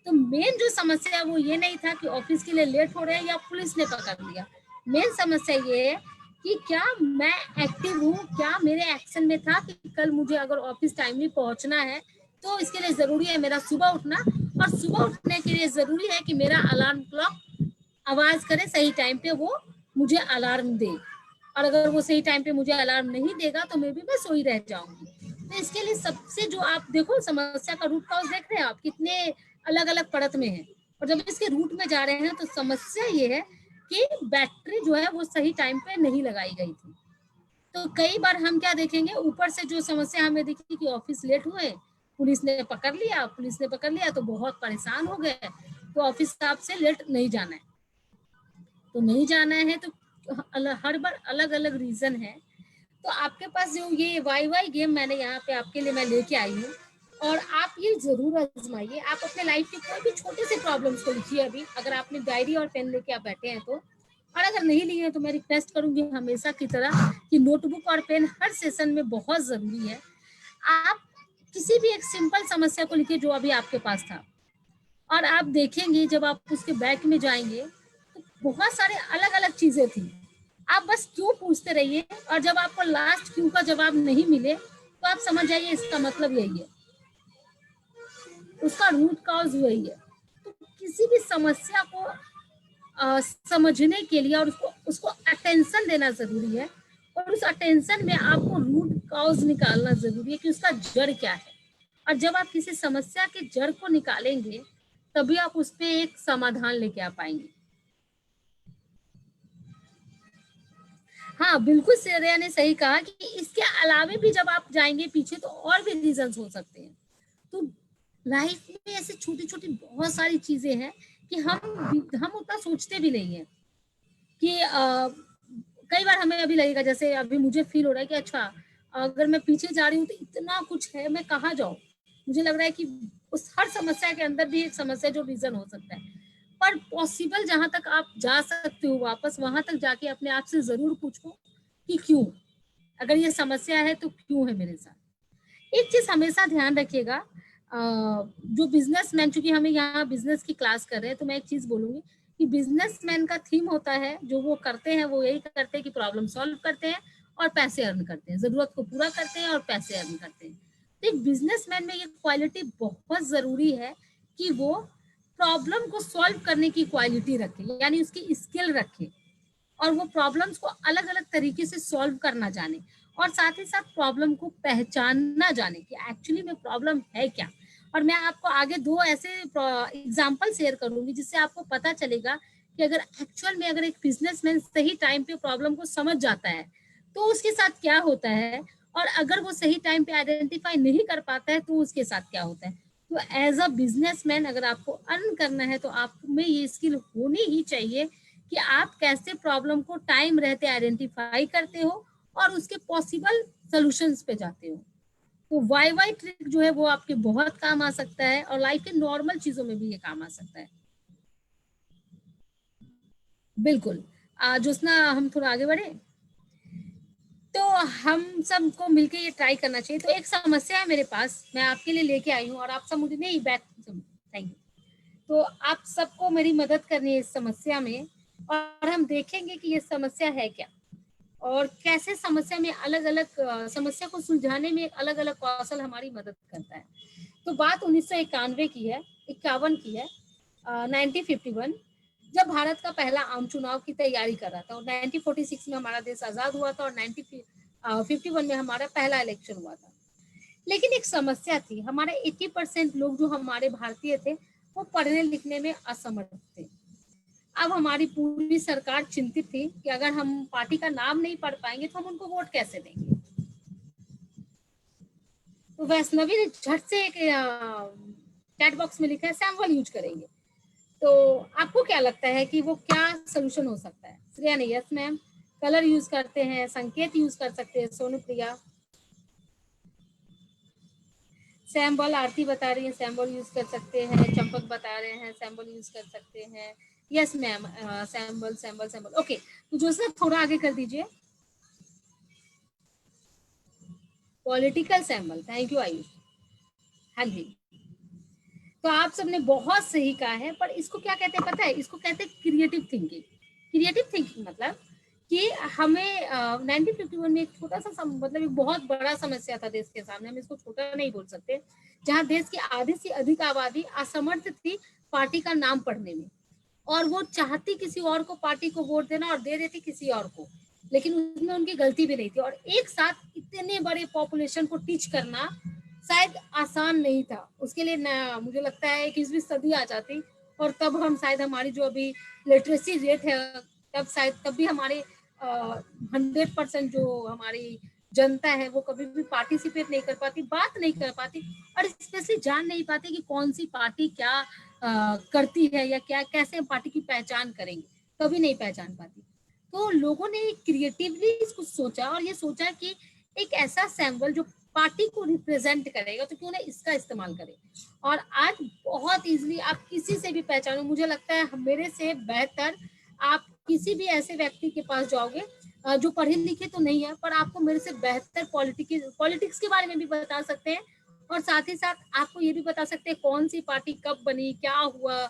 तो मेन जो समस्या है वो ये नहीं था कि ऑफिस के लिए लेट हो रहे हैं या पुलिस ने पकड़ लिया। मेन समस्या ये है कि क्या मैं एक्टिव हूँ, क्या मेरे एक्शन में था कि कल मुझे अगर ऑफिस टाइमली पहुंचना है तो इसके लिए जरूरी है मेरा सुबह उठना, और सुबह उठने के लिए जरूरी है कि मेरा अलार्म क्लॉक आवाज करे सही टाइम पे, वो मुझे अलार्म दे, और अगर वो सही टाइम पे मुझे अलार्म नहीं देगा तो मैं सोई रह जाऊंगी। तो इसके लिए सबसे जो आप देखो समस्या का रूट कॉज देख रहे हैं आप कितने अलग अलग परत में है, और जब इसके रूट में जा रहे हैं तो समस्या ये है कि बैटरी जो है वो सही टाइम पे नहीं लगाई गई थी। तो कई बार हम क्या देखेंगे, ऊपर से जो समस्या हमें दिखी कि ऑफिस लेट हुए, पुलिस ने पकड़ लिया तो बहुत परेशान हो गए, तो ऑफिस आपसे लेट नहीं जाना है, तो नहीं जाना है तो हर बार अलग अलग रीजन है। तो आपके पास जो ये वाई गेम मैंने यहाँ पे आपके लिए मैं लेके आई हूँ, और आप ये जरूर आजमाइए। आप अपने लाइफ के कोई भी छोटे से प्रॉब्लम्स को लिखिए अभी, अगर आपने डायरी और पेन लेके आप बैठे हैं तो, और अगर नहीं लिए हैं तो मैं रिक्वेस्ट करूंगी हमेशा की तरह कि नोटबुक और पेन हर सेशन में बहुत जरूरी है। आप किसी भी एक सिंपल समस्या को लिखिए जो अभी आपके पास था, और आप देखेंगे जब आप उसके बैक में जाएंगे तो बहुत सारे अलग अलग चीजें थी। आप बस क्यों पूछते रहिए, और जब आपको लास्ट क्यों का जवाब नहीं मिले तो आप समझ जाइए इसका मतलब यही है, उसका रूट कॉज वही है। तो किसी भी समस्या को समझने के लिए और उसको अटेंशन देना जरूरी है, और उस अटेंशन में आपको रूट कॉज निकालना जरूरी है कि उसका जड़ क्या है। और जब आप किसी समस्या के जड़ को निकालेंगे तभी आप उस पर एक समाधान लेके आ पाएंगे। हाँ बिल्कुल श्रेया ने सही कहा कि इसके अलावे भी जब आप जाएंगे पीछे तो और भी रीजंस हो सकते हैं। तो लाइफ में ऐसे छोटी छोटी बहुत सारी चीजें हैं कि हम उतना सोचते भी नहीं है कि कई बार हमें अभी लगेगा, जैसे अभी मुझे फील हो रहा है कि अच्छा अगर मैं पीछे जा रही हूँ तो इतना कुछ है, मैं कहाँ जाऊँ। मुझे लग रहा है कि उस हर समस्या के अंदर भी एक समस्या जो रीजन हो सकता है, पर पॉसिबल जहां तक आप जा सकते हो वापस वहां तक जाके अपने आप से जरूर पूछो कि क्यों, अगर ये समस्या है तो क्यों है मेरे साथ। एक चीज हमेशा ध्यान रखिएगा, जो बिजनेसमैन, चूंकि हमें यहाँ बिजनेस की क्लास कर रहे हैं, तो मैं एक चीज बोलूंगी कि बिजनेसमैन का थीम होता है, जो वो करते हैं वो यही करते हैं कि प्रॉब्लम सॉल्व करते हैं और पैसे अर्न करते हैं, जरूरत को पूरा करते हैं और पैसे अर्न करते हैं। तो एक बिजनेसमैन में ये क्वालिटी बहुत जरूरी है कि वो प्रॉब्लम को सॉल्व करने की क्वालिटी रखे, यानी उसकी स्किल रखे, और वो प्रॉब्लम्स को अलग अलग तरीके से सॉल्व करना जाने, और साथ ही साथ प्रॉब्लम को पहचानना जाने कि एक्चुअली में प्रॉब्लम है क्या। और मैं आपको आगे दो ऐसे एग्जांपल शेयर करूंगी जिससे आपको पता चलेगा कि अगर एक्चुअल में अगर एक बिजनेसमैन सही टाइम पे प्रॉब्लम को समझ जाता है तो उसके साथ क्या होता है, और अगर वो सही टाइम पे आइडेंटिफाई नहीं कर पाता है तो उसके साथ क्या होता है। तो एज अ बिजनेसमैन अगर आपको अर्न करना है तो आप में ये स्किल होनी ही चाहिए कि आप कैसे प्रॉब्लम को टाइम रहते आइडेंटिफाई करते हो और उसके पॉसिबल सॉल्यूशंस पे जाते हो। तो वाई ट्रिक जो है वो आपके बहुत काम आ सकता है, और लाइफ के नॉर्मल चीजों में भी ये काम आ सकता है। बिल्कुल। ज्योत्सना, हम थोड़ा आगे बढ़े तो हम सबको मिलके ये ट्राई करना चाहिए। तो एक समस्या है मेरे पास, मैं आपके लिए लेके आई हूँ, और आप सब मुझे नहीं बैक, थैंक यू। तो आप सबको मेरी मदद करनी है इस समस्या में, और हम देखेंगे कि ये समस्या है क्या, और कैसे समस्या में अलग अलग समस्या को सुलझाने में अलग अलग कौशल हमारी मदद करता है। तो बात 1991 की है, 51 की है, 1951, जब भारत का पहला आम चुनाव की तैयारी कर रहा था, और 1946 में हमारा देश आजाद हुआ था, और 1951 में हमारा पहला इलेक्शन हुआ था। लेकिन एक समस्या थी, हमारे 80% लोग जो हमारे भारतीय थे वो पढ़ने लिखने में असमर्थ थे। अब हमारी पूरी सरकार चिंतित थी कि अगर हम पार्टी का नाम नहीं पढ़ पाएंगे तो हम उनको वोट कैसे देंगे। तो वैष्णवी ने झट से एक चैट बॉक्स में लिखा है सैम्पल यूज करेंगे। तो आपको क्या लगता है कि वो क्या सोल्यूशन हो सकता है? श्रेया ने यस मैम। कलर यूज करते हैं, संकेत यूज कर सकते हैं, सोनू प्रिया। सैम्बल, आरती बता रही है सैम्बल यूज कर सकते हैं, चंपक बता रहे हैं सैम्बल यूज कर सकते हैं। Yes ma'am, sample sample sample. Okay, तो जो सर थोड़ा आगे कर दीजिए। Political sample, thank you Ayush. हाँ जी, तो आप सबने बहुत सही कहा है, पर इसको क्या कहते हैं पता है? इसको कहते हैं क्रिएटिव थिंकिंग। क्रिएटिव थिंकिंग मतलब कि हमें 1951 में एक छोटा सा मतलब एक बहुत बड़ा समस्या था देश के सामने, हम इसको छोटा नहीं बोल सकते, जहाँ देश की आधी से अधिक आबादी असमर्थ थी पार्टी का नाम पढ़ने में, और वो चाहती किसी और को पार्टी को वोट देना और दे देती किसी और को, लेकिन उसमें उनकी गलती भी नहीं थी। और एक साथ इतने बड़े पॉपुलेशन को टीच करना शायद आसान नहीं था, उसके लिए मुझे लगता है 21वीं सदी आ जाती, और तब हम शायद हमारी जो अभी लिटरेसी रेट है तब शायद तब भी हमारे 100% जो हमारी जनता है वो कभी भी पार्टिसिपेट नहीं कर पाती, बात नहीं कर पाती, और स्पेशली जान नहीं पाती कि कौन सी पार्टी क्या करती है, या क्या कैसे हम पार्टी की पहचान करेंगे, कभी नहीं पहचान पाती। तो लोगों ने क्रिएटिवली इसको सोचा, और ये सोचा कि एक ऐसा सैम्बल जो पार्टी को रिप्रेजेंट करेगा तो क्यों ना इसका इस्तेमाल करें। और आज बहुत इजीली आप किसी से भी पहचानो, मुझे लगता है मेरे से बेहतर आप किसी भी ऐसे व्यक्ति के पास जाओगे जो पढ़े लिखे तो नहीं है, पर आपको मेरे से बेहतर पॉलिटिक्स के बारे में भी बता सकते हैं, और साथ ही साथ आपको ये भी बता सकते हैं कौन सी पार्टी कब बनी, क्या हुआ,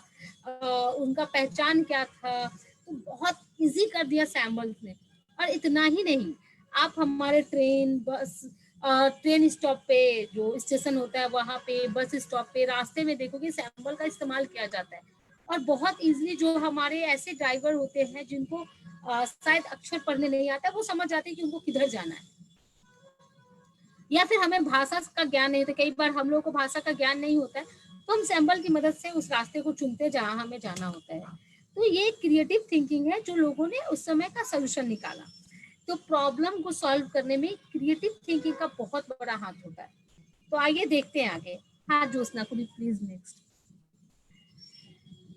उनका पहचान क्या था। तो बहुत इजी कर दिया सैम्बल्स ने। और इतना ही नहीं, आप हमारे ट्रेन, बस, ट्रेन स्टॉप पे, जो स्टेशन होता है वहां पे, बस स्टॉप पे, रास्ते में देखोगे सैम्बल का इस्तेमाल किया जाता है। और बहुत इजीली जो हमारे ऐसे ड्राइवर होते हैं जिनको शायद अक्षर पढ़ने नहीं आता, वो समझ जाते हैं कि उनको किधर जाना है। या फिर हमें भाषा का ज्ञान नहीं होता, कई बार हम लोगों को भाषा का ज्ञान नहीं होता है, तो हम सैम्बल की मदद से उस रास्ते को चुनते जहाँ हमें जाना होता है। तो ये क्रिएटिव थिंकिंग है जो लोगों ने उस समय का सोल्यूशन निकाला। तो प्रॉब्लम को सॉल्व करने में क्रिएटिव थिंकिंग का बहुत बड़ा हाथ होता है। तो आइए देखते हैं आगे। हाँ ज्योत्सना, प्लीज नेक्स्ट।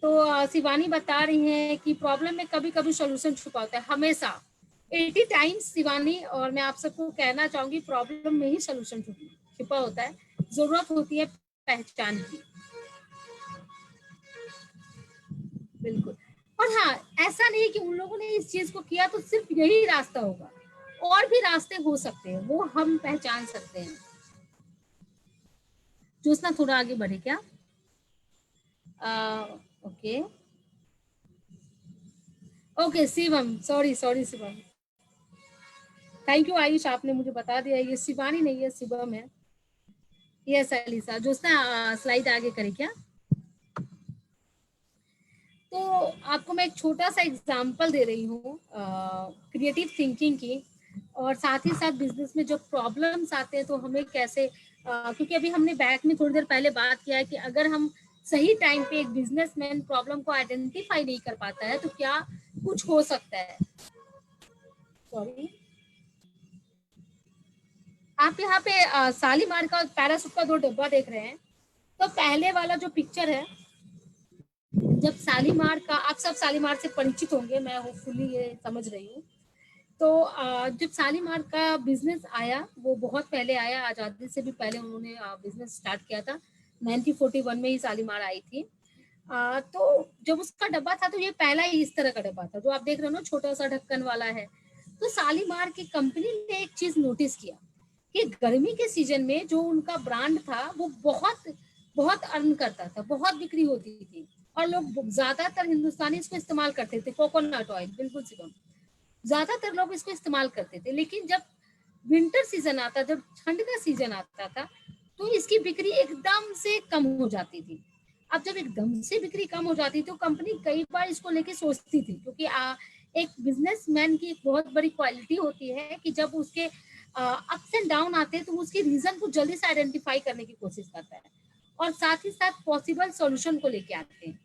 तो शिवानी बता रही हैं कि प्रॉब्लम में कभी कभी सॉल्यूशन छुपा होता है, हमेशा 80 टाइम्स शिवानी। और मैं आप सबको कहना चाहूंगी प्रॉब्लम में ही सॉल्यूशन छुपा होता है, जरूरत होती है पहचान की। बिल्कुल। और हाँ, ऐसा नहीं कि उन लोगों ने इस चीज को किया तो सिर्फ यही रास्ता होगा, और भी रास्ते हो सकते हैं, वो हम पहचान सकते हैं। ज्योत्सना थोड़ा आगे बढ़े क्या? Okay okay Shivam, sorry sorry Shivam, thank you Ayush, आपने मुझे बता दिया। ये शिवानी नहीं है, शिवम है। Yes Alyssa. ज्योत्सना स्लाइड आगे करे क्या? तो आपको मैं एक छोटा सा एग्जांपल दे रही हूँ क्रिएटिव थिंकिंग की, और साथ ही साथ बिजनेस में जो प्रॉब्लम्स आते हैं तो हमें कैसे क्योंकि अभी हमने बैक में थोड़ी देर पहले बात किया है कि अगर हम सही टाइम पे एक बिजनेसमैन प्रॉब्लम को आइडेंटिफाई नहीं कर पाता है तो क्या कुछ हो सकता है। सॉरी, आप यहाँ पे शालीमार का पैराशूट का 2 डब्बा देख रहे हैं। तो पहले वाला जो पिक्चर है, जब शालीमार का, आप सब शालीमार से परिचित होंगे, मैं होपफुली ये समझ रही हूँ। तो जब शालीमार का बिजनेस आया, वो बहुत पहले आया, आजादी से भी पहले उन्होंने बिजनेस स्टार्ट किया था। 1941 में ही शालीमार आई थी। तो जब उसका डब्बा था तो ये पहला ही इस तरह का डब्बा था जो आप देख रहे हो ना, छोटा सा ढक्कन वाला है। तो शालीमार की कंपनी ने एक चीज नोटिस किया कि गर्मी के सीजन में जो उनका ब्रांड था वो बहुत बहुत अर्न करता था, बहुत बिक्री होती थी, और लोग ज्यादातर हिंदुस्तानी इसको इस्तेमाल करते थे। कोकोनट ऑयल, बिल्कुल शिवम, ज्यादातर लोग इसको इस्तेमाल करते थे। लेकिन जब विंटर सीजन आता, जब ठंड का सीजन आता था, तो इसकी बिक्री एकदम से कम हो जाती थी। अब जब एकदम से बिक्री कम हो जाती तो कंपनी कई बार इसको लेके सोचती थी, क्योंकि एक बिजनेसमैन की एक बहुत बड़ी क्वालिटी होती है कि जब उसके अप्स एंड डाउन आते हैं तो उसके रीजन को जल्दी से आइडेंटिफाई करने की कोशिश करता है, और साथ ही साथ पॉसिबल सॉल्यूशन को लेके आते हैं।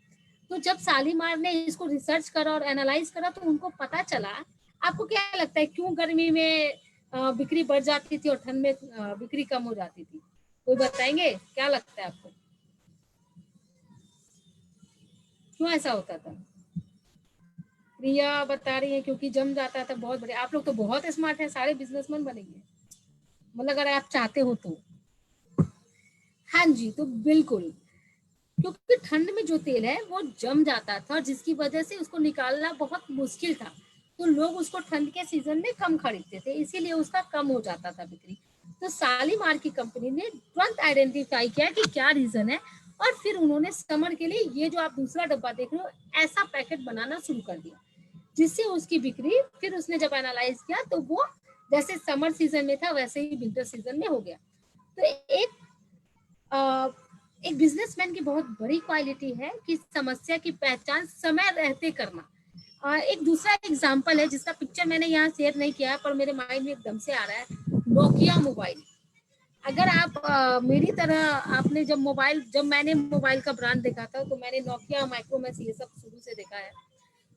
तो जब शालीमार ने इसको रिसर्च करा और एनालाइज करा तो उनको पता चला। आपको क्या लगता है क्यों गर्मी में बिक्री बढ़ जाती थी और ठंड में बिक्री कम हो जाती थी? कोई बताएंगे, क्या लगता है आपको क्यों ऐसा होता था? प्रिया बता रही है क्योंकि जम जाता था। बहुत बढ़िया, आप लोग तो बहुत स्मार्ट हैं, सारे बिजनेसमैन बनेंगे, मतलब अगर आप चाहते हो तो। हाँ जी, तो बिल्कुल, क्योंकि ठंड में जो तेल है वो जम जाता था और जिसकी वजह से उसको निकालना बहुत मुश्किल था, तो लोग उसको ठंड के सीजन में कम खरीदते थे, इसीलिए उसका कम हो जाता था बिक्री। तो शालीमार की कंपनी ने तुरंत आइडेंटिफाई किया कि क्या रीजन है, और फिर उन्होंने समर के लिए ये जो आप दूसरा डब्बा देख रहे हो ऐसा पैकेट बनाना शुरू कर दिया, जिससे उसकी बिक्री, फिर उसने जब एनालाइज किया तो वो जैसे समर सीजन में था वैसे ही विंटर सीजन में हो गया। तो एक बिजनेसमैन की बहुत बड़ी क्वालिटी है कि समस्या की पहचान समय रहते करना। एक दूसरा एग्जांपल है जिसका पिक्चर मैंने यहाँ शेयर नहीं किया है पर मेरे माइंड में एकदम से आ रहा है, नोकिया मोबाइल। अगर आप मेरी तरह, आपने जब मैंने मोबाइल का ब्रांड देखा था तो मैंने नोकिया, माइक्रोमैक्स, ये सब शुरू से देखा है।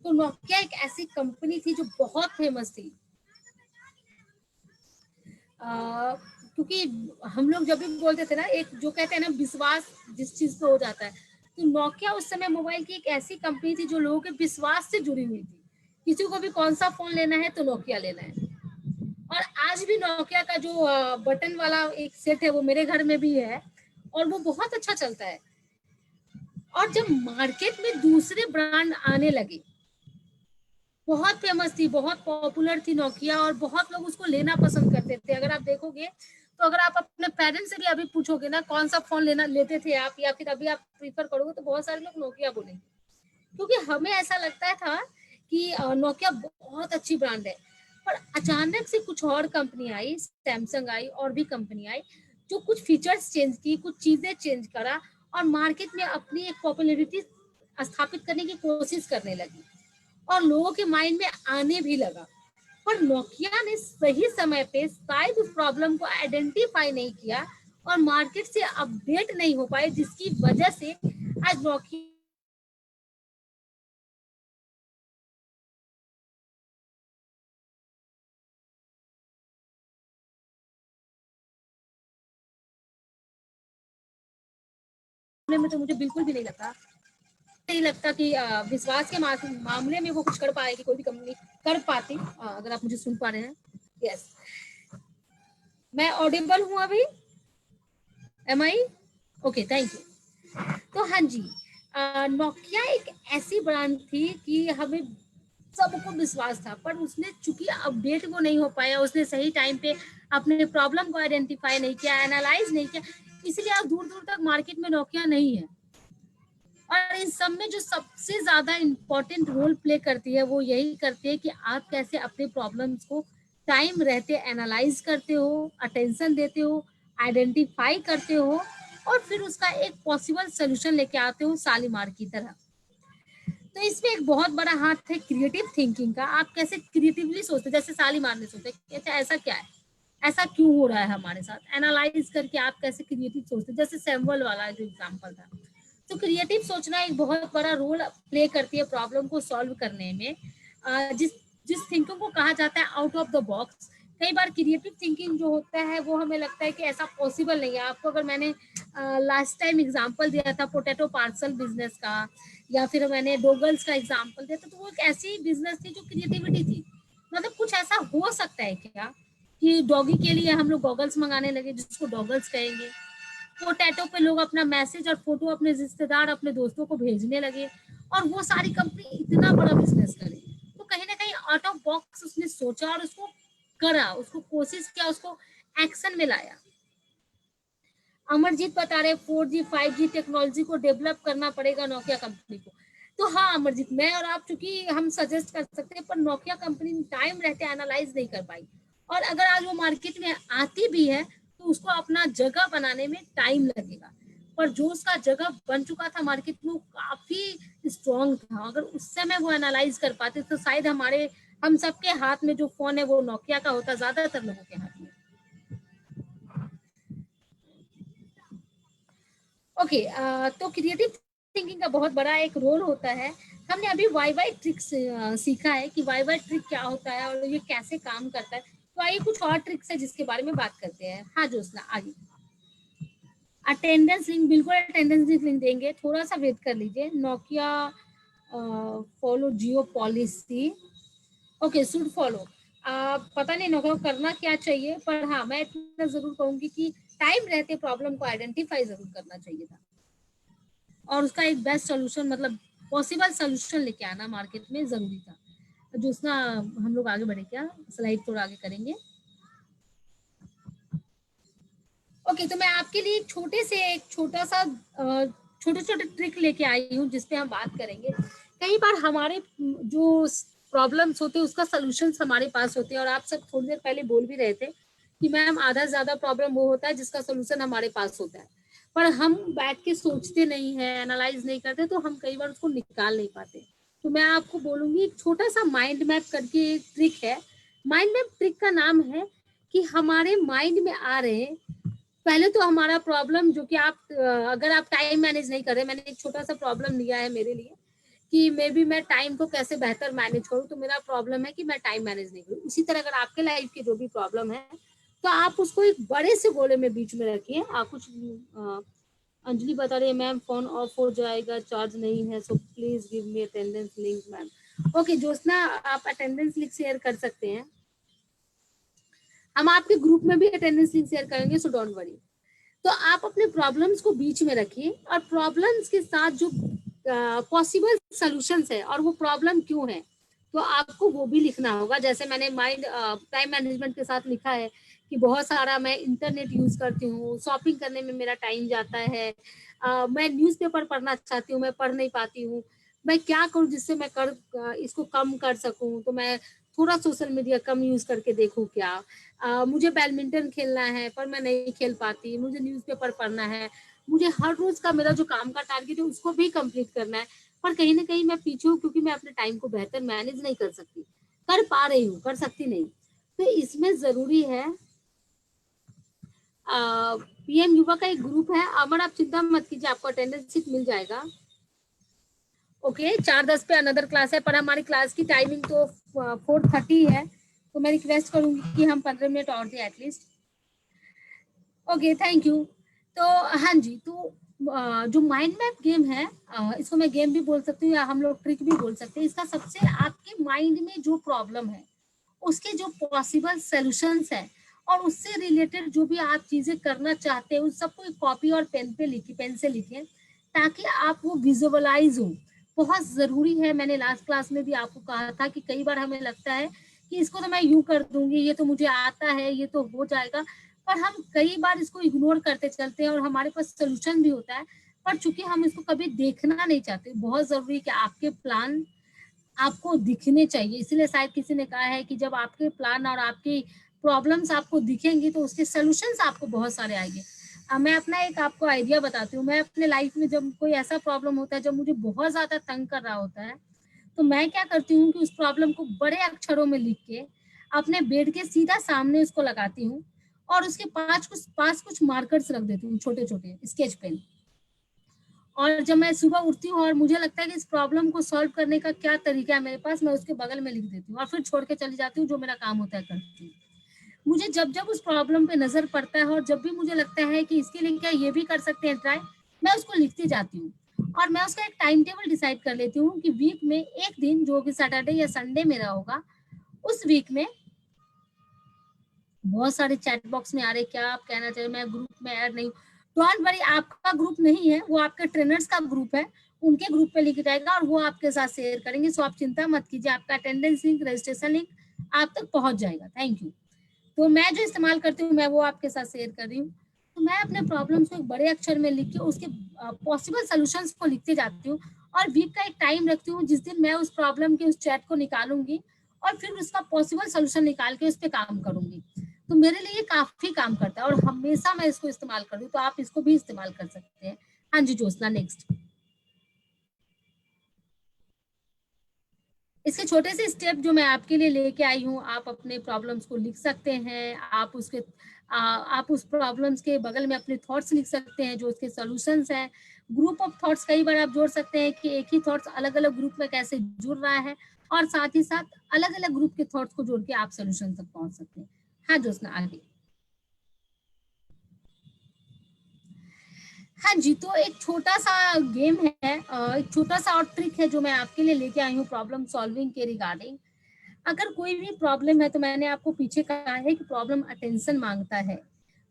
तो नोकिया एक ऐसी कंपनी थी जो बहुत फेमस थी, क्योंकि हम लोग जब भी बोलते थे ना, एक जो कहते हैं ना विश्वास जिस चीज पे हो जाता है, तो नोकिया उस समय मोबाइल की एक ऐसी कंपनी थी जो लोगों के विश्वास से जुड़ी हुई थी। किसी को भी कौन सा फोन लेना है तो नोकिया लेना है। और आज भी नोकिया का जो बटन वाला एक सेट है वो मेरे घर में भी है और वो बहुत अच्छा चलता है। और जब मार्केट में दूसरे ब्रांड आने लगे, बहुत फेमस थी, बहुत पॉपुलर थी नोकिया, और बहुत लोग उसको लेना पसंद करते थे। अगर आप देखोगे तो अगर आप अपने पेरेंट्स से भी अभी पूछोगे ना कौन सा फोन लेते थे आप, या फिर अभी आप प्रीफर करोगे, तो बहुत सारे लोग नोकिया बोलेंगे, क्योंकि हमें ऐसा लगता था कि नोकिया बहुत अच्छी ब्रांड है। पर अचानक से कुछ और कंपनी आई, सैमसंग आई और भी कंपनी आई, जो कुछ फीचर्स चेंज की, कुछ चीजें चेंज करा और मार्केट में अपनी एक पॉपुलैरिटी स्थापित करने की कोशिश करने लगी और लोगों के माइंड में आने भी लगा। पर नोकिया ने सही समय पे शायद उस प्रॉब्लम को आइडेंटिफाई नहीं किया और मार्केट से अपडेट नहीं हो पाए, जिसकी वजह से आज नोकिया में तो मुझे बिल्कुल भी नहीं लगता कि विश्वास के मामले में वो कुछ कर पाएगी, कोई भी कंपनी कर पाती। अगर आप मुझे सुन पा रहे हैं, यस, मैं ऑडिबल हूँ अभी, am I? Okay, thank you. तो हाँ जी, नोकिया एक ऐसी ब्रांड थी कि हमें सबको विश्वास था, पर उसने चूंकि अपडेट वो नहीं हो पाया, उसने सही टाइम पे अपने प्रॉब्लम को आइडेंटिफाई नहीं किया, एनालाइज नहीं किया, इसलिए आज दूर दूर तक मार्केट में नोकिया नहीं है। और इन सब में जो सबसे ज्यादा इम्पोर्टेंट रोल प्ले करती है वो यही करती है कि आप कैसे अपने प्रॉब्लम्स को टाइम रहते एनालाइज करते हो, अटेंशन देते हो, आइडेंटिफाई करते हो और फिर उसका एक पॉसिबल सोल्यूशन लेके आते हो शालीमार की तरह। तो इसमें एक बहुत बड़ा हाथ है क्रिएटिव थिंकिंग का। आप कैसे क्रिएटिवली सोचते, जैसे शालीमार ने सोचा कि अच्छा ऐसा क्या है, ऐसा क्यों हो रहा है हमारे साथ, एनालाइज करके आप कैसे क्रिएटिव सोचते, जैसे सैमुअल वाला जो एग्जांपल था। तो क्रिएटिव सोचना एक बहुत बड़ा रोल प्ले करती है प्रॉब्लम को सॉल्व करने में। जिस जिस थिंकिंग को कहा जाता है आउट ऑफ द बॉक्स। कई बार क्रिएटिव थिंकिंग जो होता है वो हमें लगता है कि ऐसा पॉसिबल नहीं है। आपको अगर मैंने लास्ट टाइम एग्जांपल दिया था पोटैटो पार्सल बिजनेस का, या फिर मैंने डॉगल्स का एग्जांपल दिया था, तो वो एक ऐसी बिजनेस थी जो क्रिएटिविटी थी। मतलब कुछ ऐसा हो सकता है क्या कि डॉगी के लिए हम लोग गॉगल्स मंगाने लगे जिसको डॉगल्स कहेंगे। पोटैटो पे लोग अपना मैसेज और फोटो अपने रिश्तेदार अपने दोस्तों को भेजने लगे और वो सारी कंपनी इतना बड़ा बिजनेस करे। तो कहीं ना कहीं आउट ऑफ बॉक्स उसने सोचा और उसको करा, उसको कोशिश किया, उसको एक्शन में लाया। अमरजीत बता रहे 4G 5G टेक्नोलॉजी को डेवलप करना पड़ेगा नोकिया कंपनी को। तो हाँ अमरजीत, मैं और आप चूंकि हम सजेस्ट कर सकते हैं, पर नोकिया कंपनी टाइम रहते एनालाइज नहीं कर पाई। और अगर आज वो मार्केट में आती भी है तो उसको अपना जगह बनाने में टाइम लगेगा। पर जो उसका जगह बन चुका था मार्केट में वो काफी स्ट्रॉन्ग था। अगर उस समय वो एनालाइज कर पाते तो शायद हम सबके हाथ में जो फोन है वो नोकिया का होता, ज्यादातर लोगों के हाथ में। ओके, तो क्रिएटिव थिंकिंग का बहुत बड़ा एक रोल होता है। हमने अभी वाई वाई ट्रिक्स सीखा है कि वाई वाई ट्रिक क्या होता है और ये कैसे काम करता है। तो आइए कुछ और ट्रिक्स है जिसके बारे में बात करते हैं। हाँ ज्योत्सना आइए। अटेंडेंस लिंक, बिल्कुल अटेंडेंस लिंक देंगे, थोड़ा सा वेट कर लीजिए। Nokia follow Jio policy, okay should follow. पता नहीं नोकिया को करना क्या चाहिए, पर हाँ मैं इतना जरूर कहूंगी कि टाइम रहते प्रॉब्लम को आइडेंटिफाई जरूर करना चाहिए था और उसका एक बेस्ट सोल्यूशन मतलब पॉसिबल सोल्यूशन लेके आना मार्केट में जरूरी था। ज्योत्सना हम लोग आगे बढ़े क्या, स्लाइड थोड़ा आगे करेंगे। ओके, तो मैं आपके लिए एक छोटा सा छोटे छोटे ट्रिक लेके आई हूँ जिसपे हम बात करेंगे। कई बार हमारे जो प्रॉब्लम्स होते हैं उसका सोल्यूशन हमारे पास होते हैं और आप सब थोड़ी देर पहले बोल भी रहे थे कि मैम आधा ज्यादा प्रॉब्लम वो होता है जिसका सोल्यूशन हमारे पास होता है, पर हम बैठ के सोचते नहीं है, एनालाइज नहीं करते, तो हम कई बार उसको निकाल नहीं पाते। तो मैं आपको बोलूंगी एक छोटा सा माइंड मैप करके एक ट्रिक है। माइंड मैप ट्रिक का नाम है कि हमारे माइंड में आ रहे, पहले तो हमारा प्रॉब्लम जो कि आप अगर आप टाइम मैनेज नहीं कर रहे, मैंने एक छोटा सा प्रॉब्लम लिया है मेरे लिए कि मे बी मैं टाइम को कैसे बेहतर मैनेज करूं, तो मेरा प्रॉब्लम है कि मैं टाइम मैनेज नहीं करूं। इसी तरह अगर आपके लाइफ की जो भी प्रॉब्लम है तो आप उसको एक बड़े से गोले में बीच में रखिए। आप कुछ अंजलि बता रही है मैम फोन ऑफ हो जाएगा, चार्ज नहीं है, so please give me attendance link ma'am. Okay Jyotsna, आप अटेंडेंस लिंक शेयर कर सकते हैं, हम आपके ग्रुप में भी अटेंडेंस लिंक शेयर करेंगे, सो डोंट वरी। तो आप अपने प्रॉब्लम्स को बीच में रखिए और प्रॉब्लम्स के साथ जो पॉसिबल सॉल्यूशंस है और वो प्रॉब्लम क्यों है तो आपको वो भी लिखना होगा। जैसे मैंने माइंड टाइम मैनेजमेंट के साथ लिखा है कि बहुत सारा मैं इंटरनेट यूज करती हूँ, शॉपिंग करने में मेरा टाइम जाता है, मैं न्यूज़पेपर पढ़ना चाहती हूँ, मैं पढ़ नहीं पाती हूँ, मैं क्या करूँ जिससे मैं इसको कम कर सकूँ। तो मैं थोड़ा सोशल मीडिया कम यूज करके देखूँ क्या, मुझे बैडमिंटन खेलना है पर मैं नहीं खेल पाती, मुझे न्यूज़पेपर पढ़ना है, मुझे हर रोज का मेरा जो काम का टारगेट है उसको भी कंप्लीट करना है, पर कहीं ना कहीं मैं पीछे हूँ क्योंकि मैं अपने टाइम को बेहतर मैनेज नहीं कर सकती, कर पा रही हूँ, कर सकती नहीं। तो इसमें जरूरी है पीएम युवा का एक ग्रुप है, अमर आप चिंता मत कीजिए, आपको अटेंडेंस सीट मिल जाएगा। ओके 4:10 पे अनदर क्लास है, पर हमारी क्लास की टाइमिंग तो 4:30 है, तो मैं रिक्वेस्ट करूंगी कि हम 15 मिनट और दें एटलीस्ट। Okay thank you. तो हाँ जी, तो जो माइंड मैप गेम है, इसको मैं गेम भी बोल सकती हूँ या हम लोग ट्रिक भी बोल सकते हैं। इसका सबसे आपके माइंड में जो प्रॉब्लम है उसके जो पॉसिबल सॉल्यूशंस है और उससे रिलेटेड जो भी आप चीजें करना चाहते हैं उन सबको कॉपी और पेन से लिखिए ताकि आप वो विजुअलाइज हो, बहुत जरूरी है। मैंने लास्ट क्लास में भी आपको कहा था कि कई बार हमें लगता है कि इसको तो मैं यूं कर दूंगी, ये तो मुझे आता है, ये तो हो जाएगा, पर हम कई बार इसको इग्नोर करते चलते हैं और हमारे पास सोल्यूशन भी होता है, पर चूंकि हम इसको कभी देखना नहीं चाहते। बहुत जरूरी है कि आपके प्लान आपको दिखने चाहिए। इसीलिए शायद किसी ने कहा है कि जब आपके प्लान और आपकी प्रॉब्लम्स आपको दिखेंगी तो उसके सॉल्यूशंस आपको बहुत सारे आएंगे। मैं अपना एक आपको आइडिया बताती हूँ। मैं अपने लाइफ में जब कोई ऐसा प्रॉब्लम होता है जब मुझे बहुत ज्यादा तंग कर रहा होता है, तो मैं क्या करती हूँ कि उस प्रॉब्लम को बड़े अक्षरों में लिख के अपने बेड के सीधा सामने उसको लगाती हूँ और उसके पास कुछ मार्कर्स रख देती हूँ, छोटे छोटे स्केच पेन। और जब मैं सुबह उठती हूँ और मुझे लगता है कि इस प्रॉब्लम को सॉल्व करने का क्या तरीका है मेरे पास, मैं उसके बगल में लिख देती हूँ और फिर छोड़ के चली जाती हूँ, जो मेरा काम होता है करती हूँ। मुझे जब जब उस प्रॉब्लम पे नजर पड़ता है और जब भी मुझे लगता है कि इसके लिए क्या ये भी कर सकते हैं ट्राई, मैं उसको लिखती जाती हूँ। और मैं उसका एक टाइम टेबल डिसाइड कर लेती हूँ कि वीक में एक दिन, जो कि सैटरडे या संडे मेरा होगा, उस वीक में बहुत सारे चैट बॉक्स में आ रहे, क्या आप कहना चाहिए, मैं ग्रुप में ऐड नहीं। डोंट वरी, आपका ग्रुप नहीं है, वो आपके ट्रेनर्स का ग्रुप है, उनके ग्रुप पे लिख जाएगा और वो आपके साथ शेयर करेंगे। सो आप चिंता मत कीजिए, आपका अटेंडेंस लिंक, रजिस्ट्रेशन लिंक आप तक पहुंच जाएगा। Thank you. तो मैं जो इस्तेमाल करती हूँ मैं वो आपके साथ शेयर कर रही हूँ। तो मैं अपने प्रॉब्लम्स को एक बड़े अक्षर में लिख के उसके पॉसिबल सॉल्यूशंस को लिखते जाती हूँ और वीक का एक टाइम रखती हूँ जिस दिन मैं उस प्रॉब्लम के उस चैट को निकालूंगी और फिर उसका पॉसिबल सोल्यूशन निकाल के उस पर काम करूंगी। तो मेरे लिए काफी काम करता है और हमेशा मैं इसको इस्तेमाल कर रही हूँ, तो आप इसको भी इस्तेमाल कर सकते हैं। हाँ जी ज्योत्सना, नेक्स्ट। इसके छोटे से स्टेप जो मैं आपके लिए लेके आई हूँ, आप अपने प्रॉब्लम्स को लिख सकते हैं, आप उस प्रॉब्लम्स के बगल में अपने थॉट्स लिख सकते हैं जो उसके सॉल्यूशंस हैं। ग्रुप ऑफ थॉट्स कई बार आप जोड़ सकते हैं कि एक ही थॉट्स अलग अलग ग्रुप में कैसे जुड़ रहा है, और साथ ही साथ अलग अलग ग्रुप के थॉट्स को जोड़ के आप सोल्यूशन तक पहुंच सकते हैं। हाँ ज्योत्सना, आगे। हाँ जी, तो एक छोटा सा गेम है, एक छोटा सा और ट्रिक है जो मैं आपके लिए लेके आई हूँ प्रॉब्लम सॉल्विंग के रिगार्डिंग। अगर कोई भी प्रॉब्लम है, तो मैंने आपको पीछे कहा है कि प्रॉब्लम अटेंशन मांगता है,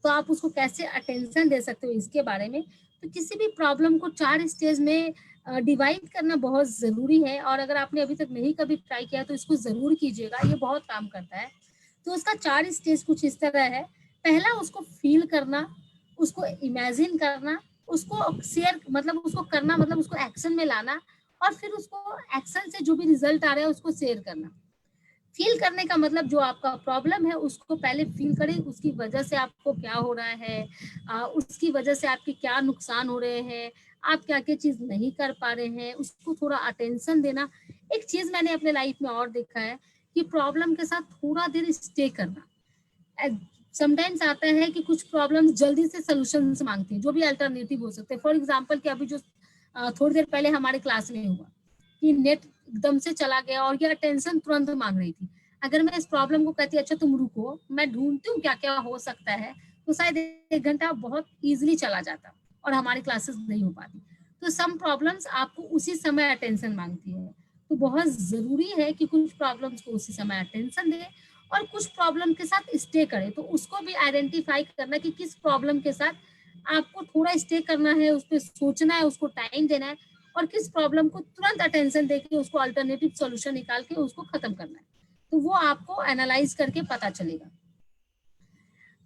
तो आप उसको कैसे अटेंशन दे सकते हो इसके बारे में। तो किसी भी प्रॉब्लम को 4 स्टेज में डिवाइड करना बहुत जरूरी है, और अगर आपने अभी तक नहीं कभी ट्राई किया तो इसको जरूर कीजिएगा, ये बहुत काम करता है। तो उसका 4 स्टेज कुछ इस तरह है। पहला, उसको फील करना, उसको इमेजिन करना, उसको शेयर मतलब उसको करना, मतलब उसको एक्शन में लाना, और फिर उसको एक्शन से जो भी रिजल्ट आ रहा है उसको शेयर करना। फील करने का मतलब जो आपका प्रॉब्लम है उसको पहले फील करें, उसकी वजह से आपको क्या हो रहा है, उसकी वजह से आपके क्या नुकसान हो रहे हैं, आप क्या क्या चीज नहीं कर पा रहे हैं, उसको थोड़ा अटेंशन देना। एक चीज मैंने अपने लाइफ में और देखा है कि प्रॉब्लम के साथ थोड़ा देर स्टे करना। समटाइम्स आता है कि कुछ प्रॉब्लम्स जल्दी से सोल्यूशन मांगती हैं, जो भी अल्टरनेटिव हो सकते हैं। फॉर एग्जांपल कि अभी जो थोड़ी देर पहले हमारे क्लास में हुआ कि नेट एकदम से चला गया और ये अटेंशन तुरंत मांग रही थी। अगर मैं इस प्रॉब्लम को कहती अच्छा तुम रुको, मैं ढूंढती हूँ क्या क्या हो सकता है, तो शायद 1 घंटा बहुत इजीली चला जाता और हमारी क्लासेस नहीं हो पाती। तो सम प्रॉब्लम्स आपको उसी समय अटेंशन मांगती है, तो बहुत जरूरी है कि कुछ प्रॉब्लम्स को उसी समय अटेंशन दे और कुछ प्रॉब्लम के साथ स्टे करें। तो उसको भी आइडेंटिफाई करना कि किस प्रॉब्लम के साथ आपको थोड़ा स्टे करना है, उस पर सोचना है, उसको टाइम देना है, और किस प्रॉब्लम को तुरंत अटेंशन देके उसको अल्टरनेटिव सॉल्यूशन निकाल के उसको खत्म करना है। तो वो आपको एनालाइज करके पता चलेगा।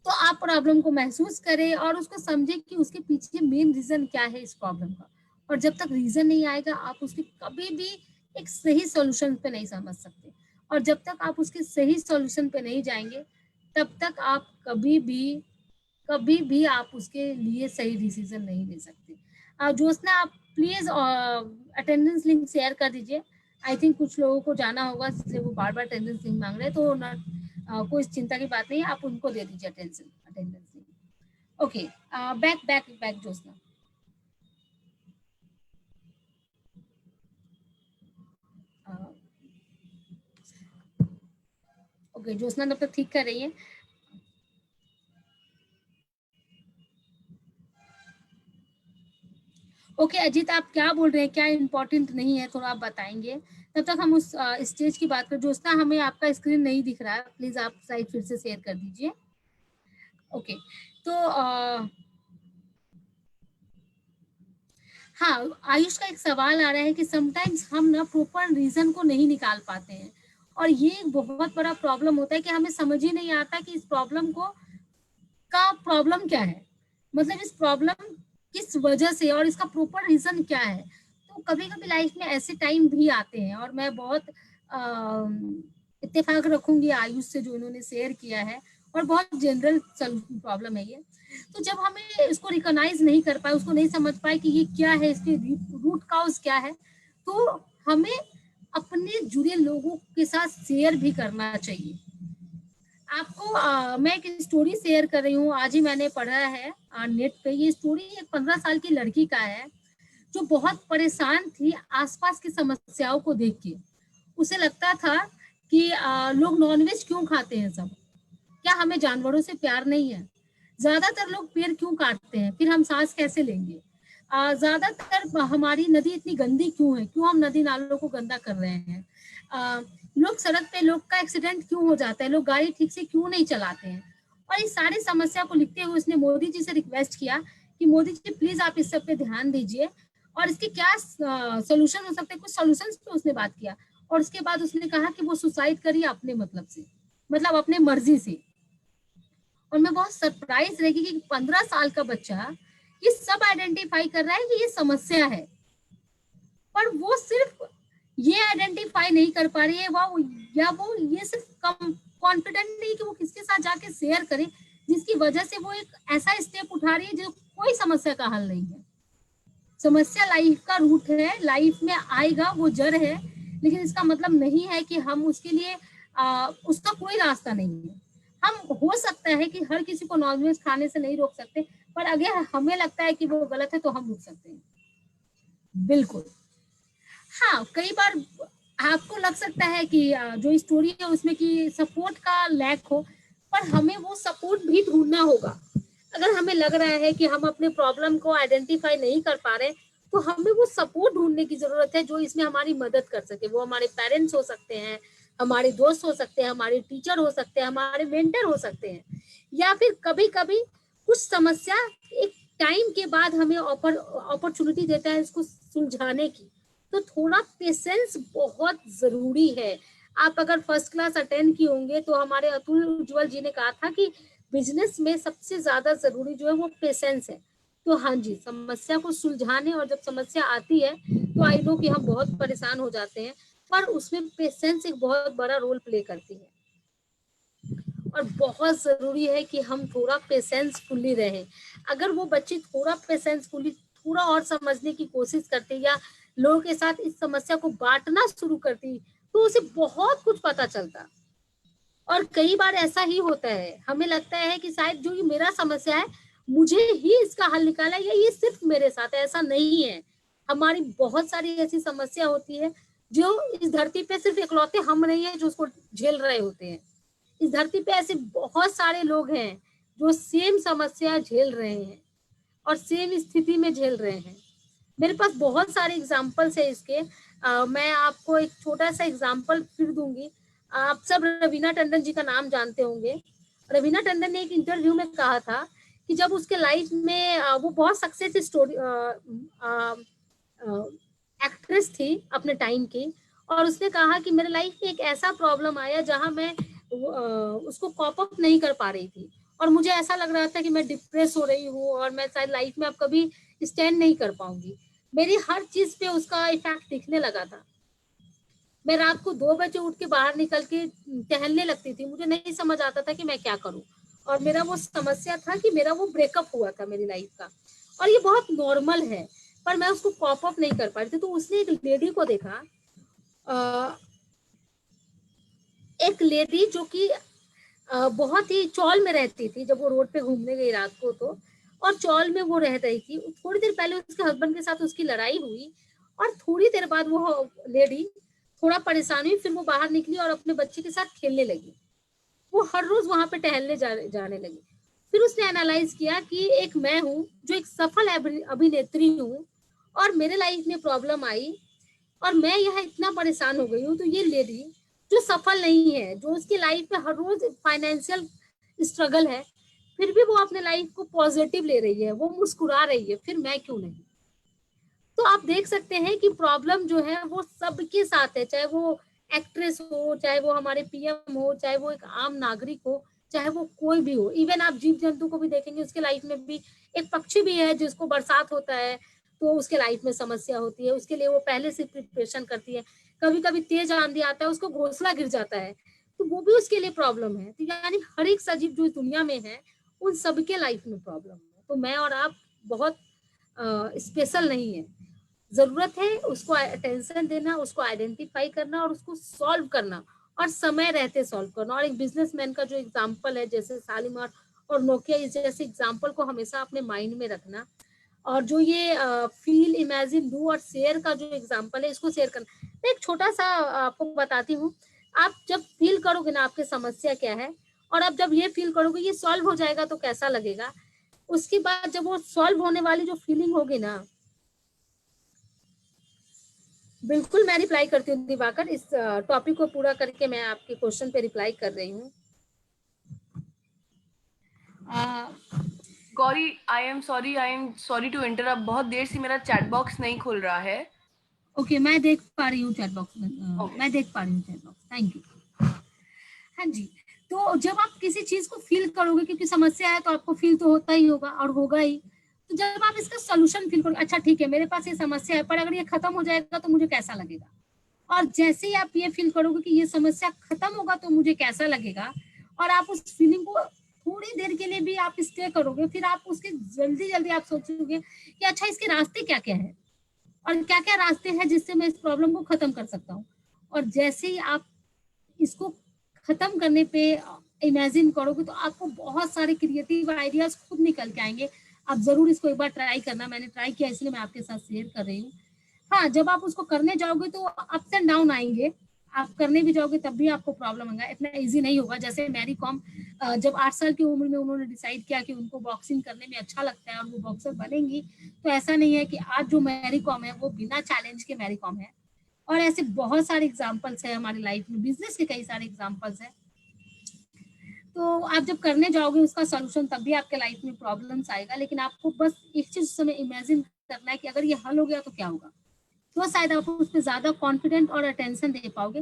तो आप प्रॉब्लम को महसूस करें और उसको समझें कि उसके पीछे मेन रीजन क्या है इस प्रॉब्लम का। और जब तक रीजन नहीं आएगा आप उसके कभी भी एक सही सॉल्यूशन पे नहीं समझ सकते, और जब तक आप उसके सही सॉल्यूशन पे नहीं जाएंगे तब तक आप कभी भी आप उसके लिए सही डिसीजन नहीं ले सकते। ज्योत्सना, आप प्लीज अटेंडेंस लिंक शेयर कर दीजिए। आई थिंक कुछ लोगों को जाना होगा इसलिए वो बार बार अटेंडेंस लिंक मांग रहे हैं, तो कोई चिंता की बात नहीं है, आप उनको दे दीजिए attendance link. Okay, back back back Jyotsna. Okay, Jyotsna तब तक ठीक कर रही है। ओके अजीत, आप क्या बोल रहे हैं, क्या इम्पोर्टेंट नहीं है, थोड़ा आप बताएंगे। तब तक हम उस स्टेज की बात करें। ज्योत्सना, हमें आपका स्क्रीन नहीं दिख रहा है, प्लीज आप स्लाइड फिर से शेयर कर दीजिए। ओके, तो हाँ, आयुष का एक सवाल आ रहा है कि समटाइम्स हम ना प्रॉपर रीजन को नहीं निकाल पाते हैं, और ये एक बहुत बड़ा प्रॉब्लम होता है कि हमें समझ ही नहीं आता कि इस प्रॉब्लम को का प्रॉब्लम क्या है, मतलब इस प्रॉब्लम किस वजह से और इसका प्रॉपर रीजन क्या है। तो कभी कभी लाइफ में ऐसे टाइम भी आते हैं, और मैं बहुत इत्तेफाक रखूंगी आयुष से जो इन्होंने शेयर किया है, और बहुत जनरल प्रॉब्लम है ये। तो जब हमें इसको रिकॉग्नाइज नहीं कर पाए, उसको नहीं समझ पाए कि ये क्या है, इसके रूट काउज क्या है, तो हमें अपने जुड़े लोगों के साथ शेयर भी करना चाहिए। आपको मैं एक स्टोरी शेयर कर रही हूँ, आज ही मैंने पढ़ा है नेट पे। ये स्टोरी एक 15 साल की लड़की का है जो बहुत परेशान थी आसपास की समस्याओं को देख के। उसे लगता था कि लोग नॉनवेज क्यों खाते हैं सब, क्या हमें जानवरों से प्यार नहीं है, ज्यादातर लोग पेड़ क्यों काटते हैं, फिर हम सांस कैसे लेंगे, ज्यादातर हमारी नदी इतनी गंदी क्यों है, क्यों हम नदी नालों को गंदा कर रहे हैं, लोग सड़क पे लोग का एक्सीडेंट क्यों हो जाता है, लोग गाड़ी ठीक से क्यों नहीं चलाते हैं। और इस सारी समस्या को लिखते हुए उसने मोदी जी से रिक्वेस्ट किया कि मोदी जी प्लीज आप इस सब पे ध्यान दीजिए और इसके क्या सोल्यूशन हो सकते हैं। कुछ सोल्यूशंस पे उसने बात किया, और उसके बाद उसने कहा कि वो सुसाइड करिए अपने मतलब से, मतलब अपने मर्जी से। और मैं बहुत सरप्राइज रही कि 15 साल का बच्चा ये सब आइडेंटिफाई कर रहा है कि ये समस्या है, पर वो सिर्फ ये आइडेंटिफाई नहीं कर पा रही है वो ये सिर्फ कम कॉन्फिडेंट नहीं कि वो किसके साथ जाके शेयर करे, जिसकी वजह से वो एक ऐसा स्टेप उठा रही है जो कोई समस्या का हल नहीं है। समस्या लाइफ का रूट है, लाइफ में आएगा, वो जड़ है, लेकिन इसका मतलब नहीं है कि हम उसके लिए उसका कोई रास्ता नहीं है। हम हो सकता है कि हर किसी को नॉनवेज खाने से नहीं रोक सकते, पर अगर हमें लगता है कि वो गलत है तो हम रुक सकते हैं, बिल्कुल। हाँ, कई बार आपको लग सकता है कि जो स्टोरी है उसमें कि सपोर्ट का लैक हो, पर हमें वो सपोर्ट भी ढूंढना होगा। अगर हमें लग रहा है कि हम अपने प्रॉब्लम को आइडेंटिफाई नहीं कर पा रहे, तो हमें वो सपोर्ट ढूंढने की जरूरत है जो इसमें हमारी मदद कर सके। वो हमारे पेरेंट्स हो सकते हैं, हमारे दोस्त हो सकते हैं, हमारे टीचर हो सकते हैं, हमारे मेंटर हो सकते हैं, या फिर कभी कभी कुछ समस्या एक टाइम के बाद हमें अपॉर्चुनिटी देता है इसको सुलझाने की। तो थोड़ा पेशेंस बहुत जरूरी है। आप अगर फर्स्ट क्लास अटेंड किए होंगे तो हमारे अतुल उज्जवल जी ने कहा था कि बिजनेस में सबसे ज्यादा जरूरी जो है वो पेशेंस है। तो हाँ जी, समस्या को सुलझाने, और जब समस्या आती है तो आई नो कि हम बहुत परेशान हो जाते हैं, पर उसमें पेशेंस एक बहुत बड़ा रोल प्ले करती है। और बहुत जरूरी है कि हम थोड़ा पेशेंसफुली रहें। अगर वो बच्ची थोड़ा पेशेंसफुली थोड़ा और समझने की कोशिश करती या लोगों के साथ इस समस्या को बांटना शुरू करती, तो उसे बहुत कुछ पता चलता। और कई बार ऐसा ही होता है, हमें लगता है कि शायद जो ये मेरा समस्या है मुझे ही इसका हल निकाला, या ये सिर्फ मेरे साथ है। ऐसा नहीं है, हमारी बहुत सारी ऐसी समस्या होती है जो इस धरती पे सिर्फ इकलौते हम नहीं है जो उसको झेल रहे होते हैं। इस धरती पे ऐसे बहुत सारे लोग हैं जो सेम समस्या झेल रहे हैं और सेम स्थिति में झेल रहे हैं। मेरे पास बहुत सारे एग्जाम्पल्स है इसके। मैं आपको एक छोटा सा एग्जाम्पल फिर दूंगी। आप सब रवीना टंडन जी का नाम जानते होंगे। रवीना टंडन ने एक इंटरव्यू में कहा था कि जब उसके लाइफ में वो बहुत सक्सेस स्टोरी एक्ट्रेस थी अपने टाइम की, और उसने कहा कि मेरे लाइफ में एक ऐसा प्रॉब्लम आया जहां मैं उसको कॉप अप नहीं कर पा रही थी, और मुझे ऐसा लग रहा था कि मैं डिप्रेस हो रही हूँ और मैं शायद लाइफ में अब कभी स्टैंड नहीं कर पाऊंगी। मेरी हर चीज पे उसका इफेक्ट दिखने लगा था। मैं रात को 2 बजे उठ के बाहर निकल के टहलने लगती थी, मुझे नहीं समझ आता था कि मैं क्या करूं। और मेरा वो समस्या था कि मेरा वो ब्रेकअप हुआ था मेरी लाइफ का, और ये बहुत नॉर्मल है, पर मैं उसको कॉप अप नहीं कर पा रही थी। तो उसने एक लेडी को देखा, एक लेडी जो कि बहुत ही चौल में रहती थी। जब वो रोड पे घूमने गई रात को, तो और चौल में वो रह रही थी। थोड़ी देर पहले उसके हस्बैंड के साथ उसकी लड़ाई हुई, और थोड़ी देर बाद वो लेडी थोड़ा परेशान हुई, फिर वो बाहर निकली और अपने बच्चे के साथ खेलने लगी। वो हर रोज वहां पे टहलने जाने लगी। फिर उसने एनालाइज किया कि एक मैं हूँ जो एक सफल अभिनेत्री हूँ, और मेरे लाइफ में प्रॉब्लम आई और मैं यहाँ इतना परेशान हो गई हूँ। तो ये लेडी जो सफल नहीं है, जो उसकी लाइफ में हर रोज फाइनेंशियल स्ट्रगल है, फिर भी वो अपने लाइफ को पॉजिटिव ले रही है, वो मुस्कुरा रही है, फिर मैं क्यों नहीं। तो आप देख सकते हैं कि प्रॉब्लम जो है वो सबके साथ है, चाहे वो एक्ट्रेस हो, चाहे वो हमारे पीएम हो, चाहे वो एक आम नागरिक हो, चाहे वो कोई भी हो। इवन आप जीव जंतु को भी देखेंगे, उसके लाइफ में भी एक पक्षी भी है जिसको बरसात होता है तो उसके लाइफ में समस्या होती है, उसके लिए वो पहले से प्रिपरेशन करती है। कभी कभी तेज आंधी आता है, उसको घोंसला गिर जाता है, तो वो भी उसके लिए प्रॉब्लम है। तो यानी हर एक सजीव जो इस दुनिया में है उन सबके लाइफ में प्रॉब्लम है। तो मैं और आप बहुत स्पेशल नहीं है। जरूरत है उसको अटेंशन देना, उसको आइडेंटिफाई करना और उसको सॉल्व करना, और समय रहते सॉल्व करना। और एक बिजनेसमैन का जो एग्जांपल है जैसे शालीमार और नोकिया, इस जैसे एग्जांपल को हमेशा अपने माइंड में रखना। और जो ये फील, इमेजिन, डू और शेयर का जो एग्जांपल है, इसको शेयर करना। मैं एक छोटा सा आपको बताती हूँ। आप जब फील करोगे ना आपकी समस्या क्या है, और आप जब ये फील करोगे ये सॉल्व हो जाएगा तो कैसा लगेगा, उसके बाद जब वो सॉल्व होने वाली जो फीलिंग होगी ना, बिल्कुल मैं रिप्लाई करती हूँ दिवाकर। इस टॉपिक को पूरा करके मैं आपके क्वेश्चन पे रिप्लाई कर रही हूँ। Gauri, I am sorry to interrupt, बहुत देर से मेरा चैट बॉक्स नहीं खुल रहा है। ओके, मैं देख पा रही हूँ चैट बॉक्स में, मैं देख पा रही हूँ चैट बॉक्स, थैंक यू। हाँ जी, तो जब आप किसी चीज को फील करोगे, क्योंकि समस्या है तो आपको फील तो होता ही होगा और होगा ही। तो जब आप इसका सोल्यूशन फील करोगे, अच्छा ठीक है मेरे पास ये समस्या है, पर अगर ये खत्म हो जाएगा तो मुझे कैसा लगेगा, और जैसे ही आप ये फील करोगे कि ये समस्या खत्म होगा तो मुझे कैसा लगेगा, और आप उस फीलिंग को थोड़ी देर के लिए भी आप स्टे करोगे, फिर आप उसके जल्दी जल्दी आप सोचोगे कि अच्छा इसके रास्ते क्या क्या है और क्या क्या रास्ते हैं जिससे मैं इस प्रॉब्लम को खत्म कर सकता हूँ। और जैसे ही आप इसको खत्म करने पे इमेजिन करोगे तो आपको बहुत सारे क्रिएटिव आइडियाज खुद निकल के आएंगे। आप जरूर इसको एक बार ट्राई करना, मैंने ट्राई किया इसलिए मैं आपके साथ शेयर कर रही हूँ। हाँ, जब आप उसको करने जाओगे तो अप्स एंड डाउन आएंगे, आप करने भी जाओगे तब भी आपको प्रॉब्लम होगा, इतना इजी नहीं होगा। जैसे मैरी कॉम जब 8 साल की उम्र में उन्होंने डिसाइड किया कि उनको बॉक्सिंग करने में अच्छा लगता है और वो बॉक्सर बनेंगी, तो ऐसा नहीं है कि आज जो मैरी कॉम है वो बिना चैलेंज के मैरी कॉम है। और ऐसे बहुत सारे एग्जाम्पल्स है हमारी लाइफ में, बिजनेस के कई सारे एग्जाम्पल्स है। तो आप जब करने जाओगे उसका सोल्यूशन, तब भी आपके लाइफ में प्रॉब्लम्स आएगा, लेकिन आपको बस एक चीज उस समय इमेजिन करना है कि अगर ये हल हो गया तो क्या होगा, तो शायद आप उस पर ज्यादा कॉन्फिडेंट और अटेंशन दे पाओगे।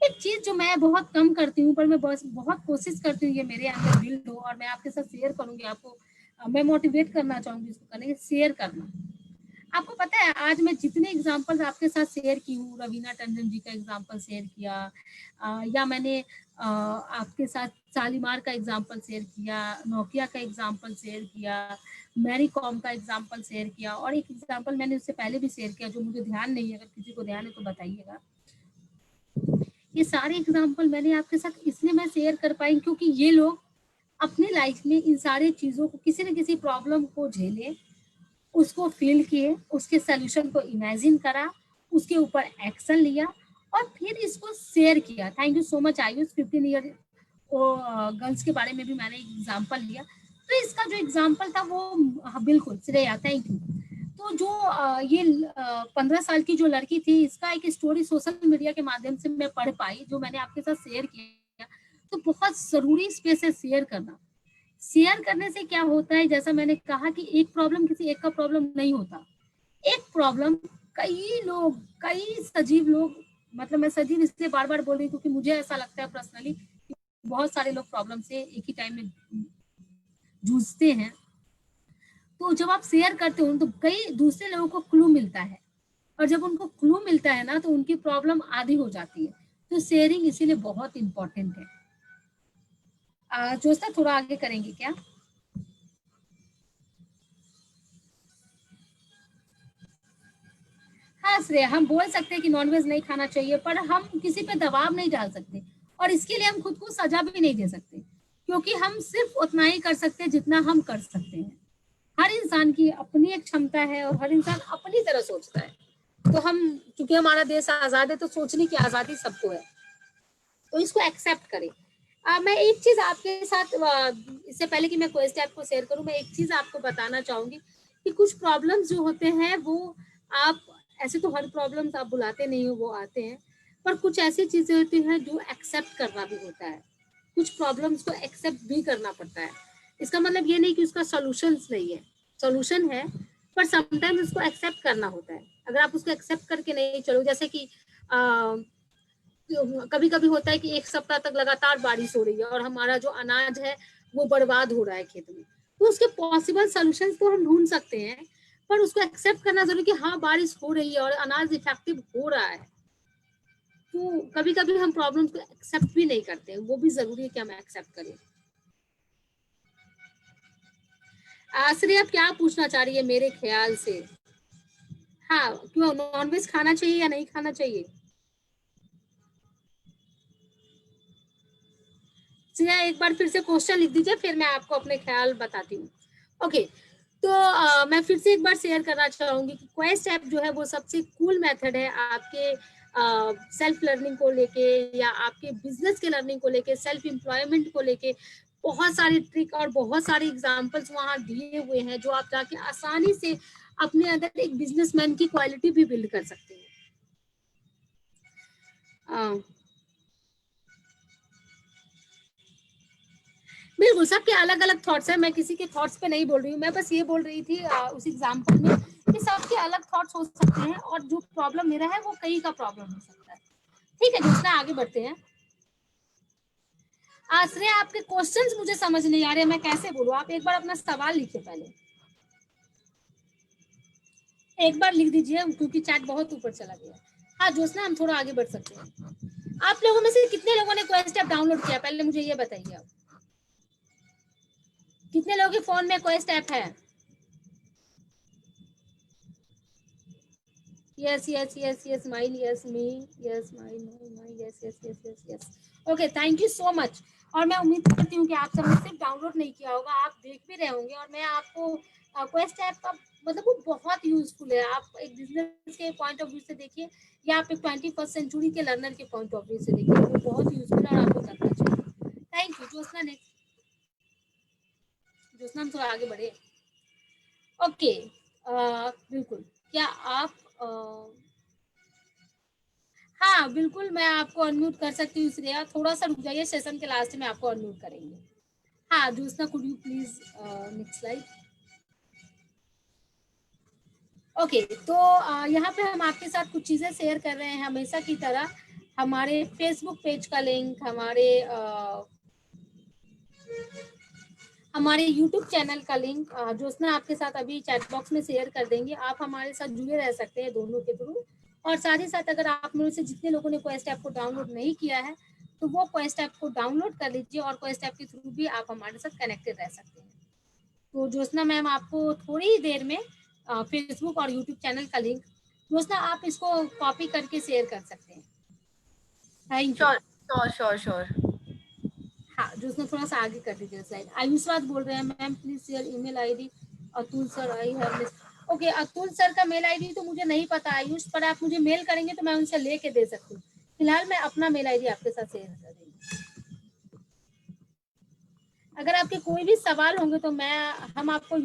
एक चीज जो मैं बहुत कम करती हूँ पर मैं बस बहुत कोशिश करती हूँ ये मेरे अंदर बिल्ड हो, और मैं आपके साथ शेयर करूंगी आपको, मैं मोटिवेट करना चाहूंगी इसको करने के, शेयर करना। आपको पता है आज मैं जितने एग्जाम्पल्स आपके साथ शेयर की हूँ, रवीना टंडन जी का एग्जाम्पल शेयर किया, या मैंने आपके साथ शालीमार का एग्जाम्पल शेयर किया, नोकिया का एग्जाम्पल शेयर किया, मैरी कॉम का एग्जाम्पल शेयर किया, और एक एग्जाम्पल मैंने उससे पहले भी शेयर किया जो मुझे ध्यान नहीं है, अगर किसी को ध्यान है तो बताइएगा। ये सारे एग्जाम्पल मैंने आपके साथ इसलिए मैं शेयर कर पाई क्योंकि ये लोग अपनी लाइफ में इन सारी चीजों को, किसी न किसी प्रॉब्लम को झेले, उसको फील किए, उसके सोल्यूशन को इमेजिन करा, उसके ऊपर एक्शन लिया और फिर इसको शेयर किया। Thank you so much Ayush, 15 year girls के बारे में भी मैंने एग्जांपल लिया, तो इसका जो एग्जांपल था वो बिल्कुल श्रेया, थैंक यू। तो जो ये 15 साल की जो लड़की थी, इसका एक स्टोरी सोशल मीडिया के माध्यम से मैं पढ़ पाई, जो मैंने आपके साथ शेयर किया। तो बहुत जरूरी स्पेस है शेयर करना। शेयर करने से क्या होता है, जैसा मैंने कहा कि एक प्रॉब्लम किसी एक का प्रॉब्लम नहीं होता, एक प्रॉब्लम कई लोग, कई सजीव लोग, मतलब मैं सजीव इसलिए बार बार बोल रही हूँ क्योंकि मुझे ऐसा लगता है पर्सनली बहुत सारे लोग प्रॉब्लम से एक ही टाइम में जूझते हैं। तो जब आप शेयर करते हो तो कई दूसरे लोगों को क्लू मिलता है, और जब उनको क्लू मिलता है ना तो उनकी प्रॉब्लम आधी हो जाती है। तो शेयरिंग इसीलिए बहुत इंपॉर्टेंट है। जोस्ता थोड़ा आगे करेंगे क्या? हाँ श्रेया, हम बोल सकते हैं कि नॉनवेज नहीं खाना चाहिए, पर हम किसी पे दबाव नहीं डाल सकते, और इसके लिए हम खुद को सजा भी नहीं दे सकते, क्योंकि हम सिर्फ उतना ही कर सकते हैं जितना हम कर सकते हैं। हर इंसान की अपनी एक क्षमता है और हर इंसान अपनी तरह सोचता है। तो हम, क्योंकि हमारा देश आजाद है, तो सोचने की आजादी सबको है, तो इसको एक्सेप्ट करें। मैं एक चीज आपके साथ, इससे पहले कि मैं क्वेश्चन आपको शेयर करूं, मैं एक चीज आपको बताना चाहूंगी कि कुछ प्रॉब्लम्स जो होते हैं वो आप, ऐसे तो हर प्रॉब्लम्स आप बुलाते नहीं हो, वो आते हैं, पर कुछ ऐसी चीजें होती हैं जो एक्सेप्ट करना भी होता है। कुछ प्रॉब्लम्स को एक्सेप्ट भी करना पड़ता है। इसका मतलब ये नहीं कि उसका सॉल्यूशंस नहीं है, सॉल्यूशन है, पर समटाइम्स उसको एक्सेप्ट करना होता है। अगर आप उसको एक्सेप्ट करके नहीं चलो, जैसे कि कभी कभी होता है कि एक सप्ताह तक लगातार बारिश हो रही है और हमारा जो अनाज है वो बर्बाद हो रहा है खेत में, तो उसके पॉसिबल सॉल्यूशंस तो हम ढूंढ सकते हैं, पर उसको एक्सेप्ट करना जरूरी कि हाँ बारिश हो रही है और अनाज इफेक्टिव हो रहा है। तो कभी कभी हम प्रॉब्लम्स को एक्सेप्ट भी नहीं करते, वो भी जरूरी है कि हम एक्सेप्ट करें। आश्रय, आप क्या पूछना चाह रही है मेरे ख्याल से? हाँ, क्यों नॉनवेज खाना चाहिए या नहीं खाना चाहिए? श्रेया एक बार फिर से क्वेश्चन लिख दीजिए, फिर मैं आपको अपने ख्याल बताती हूँ। ओके, तो मैं फिर से एक बार शेयर करना चाहूंगी कि क्वेस्ट ऐप जो है वो सबसे कूल मेथड है आपके सेल्फ लर्निंग को लेके या आपके बिजनेस के लर्निंग को लेके, सेल्फ एम्प्लॉयमेंट को लेके। बहुत सारी ट्रिक और बहुत सारे एग्जांपल्स वहाँ दिए हुए हैं जो आप जाके आसानी से अपने अंदर एक बिजनेसमैन की क्वालिटी भी बिल्ड कर सकते हैं। बिल्कुल, सबके अलग अलग थॉट्स हैं, मैं किसी के थॉट्स पे नहीं बोल रही हूँ, मैं बस ये बोल रही थी उस एग्जांपल में कि सबके अलग थॉट्स हो सकते हैं और जो प्रॉब्लम मेरा है वो कई का प्रॉब्लम हो सकता है। ठीक है दोस्तों, आगे बढ़ते हैं। आश्रय, आपके क्वेश्चंस मुझे समझ नहीं आ रहे, मैं कैसे बोलूं? आप एक बार अपना सवाल लिखिए, पहले एक बार लिख दीजिए क्योंकि चैट बहुत ऊपर चला गया। हाँ ज्योत्सना, हम थोड़ा आगे बढ़ सकते हैं। आप लोगों में से कितने लोगों ने क्वेस्ट ऐप डाउनलोड किया, पहले मुझे ये बताइए। आप कितने लोगों के फोन में क्वेस्ट ऐप है? yes yes yes yes smile, yes me, yes smile, my yes yes yes yes yes okay, thank you so much। और मैं उम्मीद करती हूँ कि आप सबने सिर्फ डाउनलोड नहीं किया होगा, आप देख भी रहे होंगे। और मैं आपको क्वेस्ट ऐप का मतलब वो बहुत यूजफुल है। आप एक बिजनेस के पॉइंट ऑफ व्यू से देखिए या आप एक 21st सेंचुरी के लर्नर के पॉइंट ऑफ व्यू से देखिए, वो बहुत यूजफुल है और आपको करना चाहिए। Thank you Jyotsna. Next Jyotsna, हम थोड़ा आगे बढ़े। ओके, बिल्कुल, क्या आप हाँ बिल्कुल, मैं आपको अनम्यूट कर सकती हूँ श्रेया, थोड़ा सा रुक जाइए, सेशन के लास्ट में आपको अनम्यूट करेंगे। हाँ Jyotsna, could you please next slide. Okay, तो यहाँ पे हम आपके साथ कुछ चीजें शेयर कर रहे हैं हमेशा की तरह। हमारे फेसबुक पेज का लिंक, हमारे यूट्यूब चैनल का लिंक ज्योत्सना आपके साथ अभी चैट बॉक्स में शेयर कर देंगे। आप हमारे साथ जुड़े रह सकते हैं दोनों के थ्रू। और साथ ही साथ अगर आप में से जितने लोगों ने क्वेस्ट ऐप को डाउनलोड नहीं किया है तो वो क्वेस्ट ऐप को डाउनलोड कर लीजिए और क्वेस्ट ऐप के थ्रू भी आप हमारे साथ कनेक्टेड रह सकते हैं। तो ज्योत्सना मैम, आपको थोड़ी ही देर में फेसबुक और यूट्यूब चैनल का लिंक, ज्योत्सना आप इसको कॉपी करके शेयर कर सकते हैं। Thank you. श्योर। हाँ ज्योत्सना, थोड़ा सा आगे कर दीजिए स्लाइड। आयुष्वाद बोल रहे हैं, ma'am please share email ID. Atul sir, I have miss. Okay, Atul sir का मेल आईडी तो मुझे नहीं पता आयुष, पर आप मुझे मेल करेंगे तो मैं उनसे लेके दे सकती हूँ। फिलहाल मैं अपना मेल आईडी आपके साथ शेयर कर देंगे। अगर आपके कोई भी सवाल होंगे तो हम आपको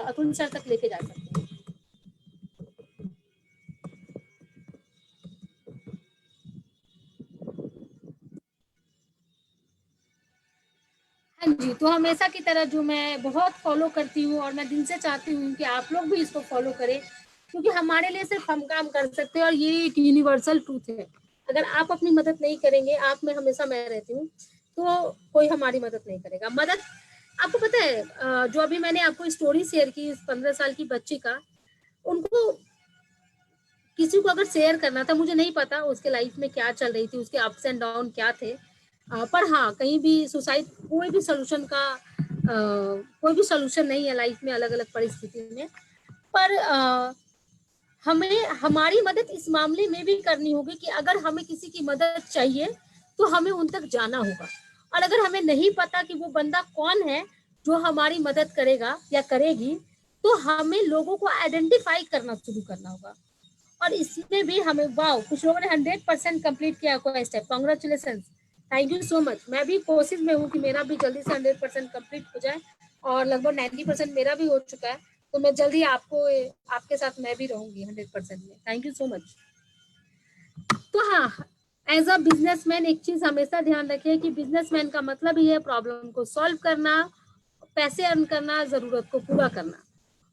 अतुल सर तक लेके जा सकते हैं। हाँ जी, तो हमेशा की तरह जो मैं बहुत फॉलो करती हूँ और मैं दिल से चाहती हूँ कि आप लोग भी इसको फॉलो करें, क्योंकि हमारे लिए सिर्फ हम काम कर सकते हैं और ये एक यूनिवर्सल ट्रूथ है। अगर आप अपनी मदद नहीं करेंगे, आप में हमेशा मैं रहती हूँ, तो कोई हमारी मदद नहीं करेगा। मदद, आपको पता है जो अभी मैंने आपको स्टोरी शेयर की 15 साल की बच्ची का, उनको किसी को अगर शेयर करना था, मुझे नहीं पता उसके लाइफ में क्या चल रही थी, उसके अप्स एंड डाउन क्या थे, पर हाँ कहीं भी सुसाइड कोई भी सोल्यूशन नहीं है लाइफ में, अलग अलग परिस्थिति में। पर हमें हमारी मदद इस मामले में भी करनी होगी कि अगर हमें किसी की मदद चाहिए तो हमें उन तक जाना होगा। और अगर हमें नहीं पता कि वो बंदा कौन है जो हमारी मदद करेगा या करेगी, तो हमें लोगों को आइडेंटिफाई करना शुरू करना होगा। और इसमें भी हमें, वाओ, कुछ लोगों ने 100% कंप्लीट किया कोई step, congratulation, thank you so much. मैं भी कोशिश में हूँ कि मेरा भी जल्दी से 100% कंप्लीट हो जाए और लगभग 90% मेरा भी हो चुका है, तो मैं जल्दी आपके साथ मैं भी रहूंगी 100% में। Thank you so much. तो हाँ, एज अ बिजनेसमैन एक चीज हमेशा ध्यान रखिए कि बिजनेसमैन का मतलब ही है प्रॉब्लम को सॉल्व करना, पैसे अर्न करना, जरूरत को पूरा करना।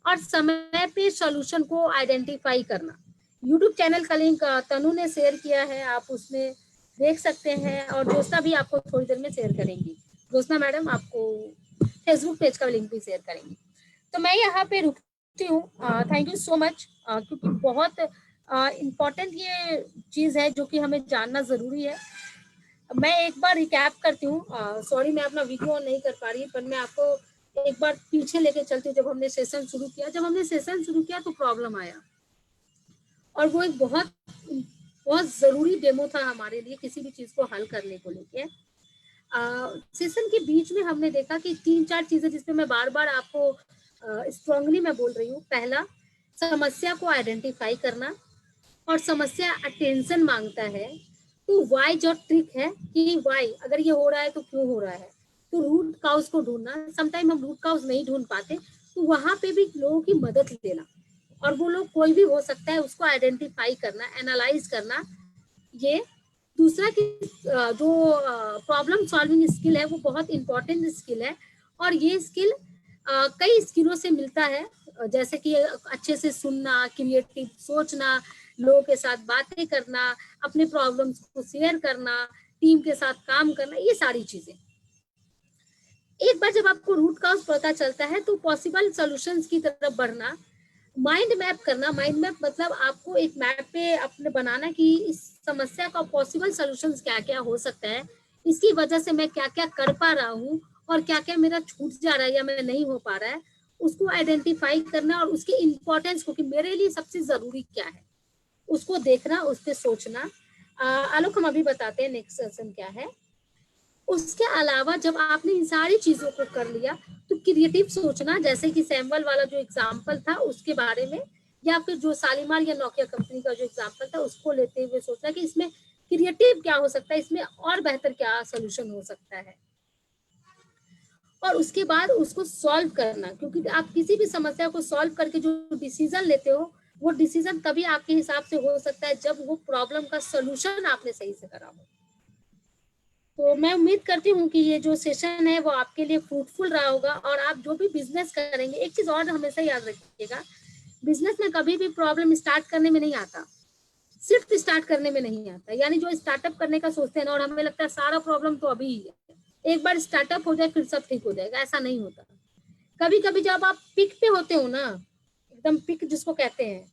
और समय पे सॉल्यूशन को आइडेंटिफाई करना। यूट्यूब चैनल का लिंक तनु ने शेयर किया है, आप उसमें देख सकते हैं, और ज्योत्सना भी आपको थोड़ी देर में शेयर करेंगी। ज्योत्सना मैडम आपको फेसबुक पेज का लिंक भी शेयर करेंगी। तो मैं यहाँ पे रुकती हूँ। थैंक यू सो मच, क्योंकि बहुत इम्पोर्टेंट ये चीज है जो कि हमें जानना जरूरी है। मैं एक बार रिकैप करती हूँ, सॉरी मैं अपना वीडियो ऑन नहीं कर पा रही, पर मैं आपको एक बार पीछे लेके चलती हूँ। जब हमने सेशन शुरू किया तो प्रॉब्लम आया, और वो एक बहुत बहुत जरूरी डेमो था हमारे लिए किसी भी चीज को हल करने को लेके। सेशन के बीच में हमने देखा कि 3-4 चीजें जिसमें मैं बार बार आपको स्ट्रांगली मैं बोल रही हूँ। पहला, समस्या को आइडेंटिफाई करना, और समस्या अटेंशन मांगता है। तो वाई जो ट्रिक है कि वाई, अगर ये हो रहा है तो क्यों हो रहा है, तो रूट काउज को ढूंढना। समटाइम हम रूट काउज नहीं ढूंढ पाते, तो वहां पे भी लोगों की मदद लेना, और वो लोग कोई भी हो सकता है, उसको आइडेंटिफाई करना, एनालाइज करना। ये दूसरा कि जो प्रॉब्लम सॉल्विंग स्किल है वो बहुत इंपॉर्टेंट स्किल है, और ये स्किल कई स्किलों से मिलता है, जैसे कि अच्छे से सुनना, क्रिएटिव सोचना, लोगों के साथ बातें करना, अपने प्रॉब्लम्स को शेयर करना, टीम के साथ काम करना, ये सारी चीजें। एक बार जब आपको रूट कॉज पता चलता है तो पॉसिबल सॉल्यूशंस की तरफ बढ़ना, माइंड मैप करना। माइंड मैप मतलब आपको एक मैप पे अपने बनाना कि इस समस्या का पॉसिबल सॉल्यूशंस क्या क्या हो सकता है, इसकी वजह से मैं क्या क्या कर पा रहा हूँ, और क्या क्या मेरा छूट जा रहा है या मैं नहीं हो पा रहा है, उसको आइडेंटिफाई करना, और उसकी इम्पोर्टेंस को कि मेरे लिए सबसे जरूरी क्या है, उसको देखना, उस पर सोचना। आलोक हम अभी बताते हैं नेक्स्ट सेशन क्या है। उसके अलावा जब आपने इन सारी चीजों को कर लिया तो क्रिएटिव सोचना, जैसे कि सैम्पल वाला जो एग्जांपल था उसके बारे में, या फिर जो शालीमार या नोकिया कंपनी का जो एग्जांपल था उसको लेते हुए सोचना कि इसमें क्रिएटिव क्या हो सकता है, इसमें और बेहतर क्या सोल्यूशन हो सकता है, और उसके बाद उसको सॉल्व करना। क्योंकि आप किसी भी समस्या को सॉल्व करके जो डिसीजन लेते हो, वो डिसीजन तभी आपके हिसाब से हो सकता है जब वो प्रॉब्लम का सोल्यूशन आपने सही से करा हो। तो मैं उम्मीद करती हूँ कि ये जो सेशन है वो आपके लिए फ्रूटफुल रहा होगा, और आप जो भी बिजनेस करेंगे, एक चीज और हमेशा याद रखिएगा, बिजनेस में कभी भी प्रॉब्लम स्टार्ट करने में नहीं आता, सिर्फ स्टार्ट करने में नहीं आता। यानी जो स्टार्टअप करने का सोचते हैं ना, और हमें लगता है सारा प्रॉब्लम तो अभी ही है, एक बार स्टार्टअप हो जाए फिर सब ठीक हो जाएगा, ऐसा नहीं होता। कभी कभी जब आप पिक पे होते हो ना, एकदम पिक जिसको कहते हैं,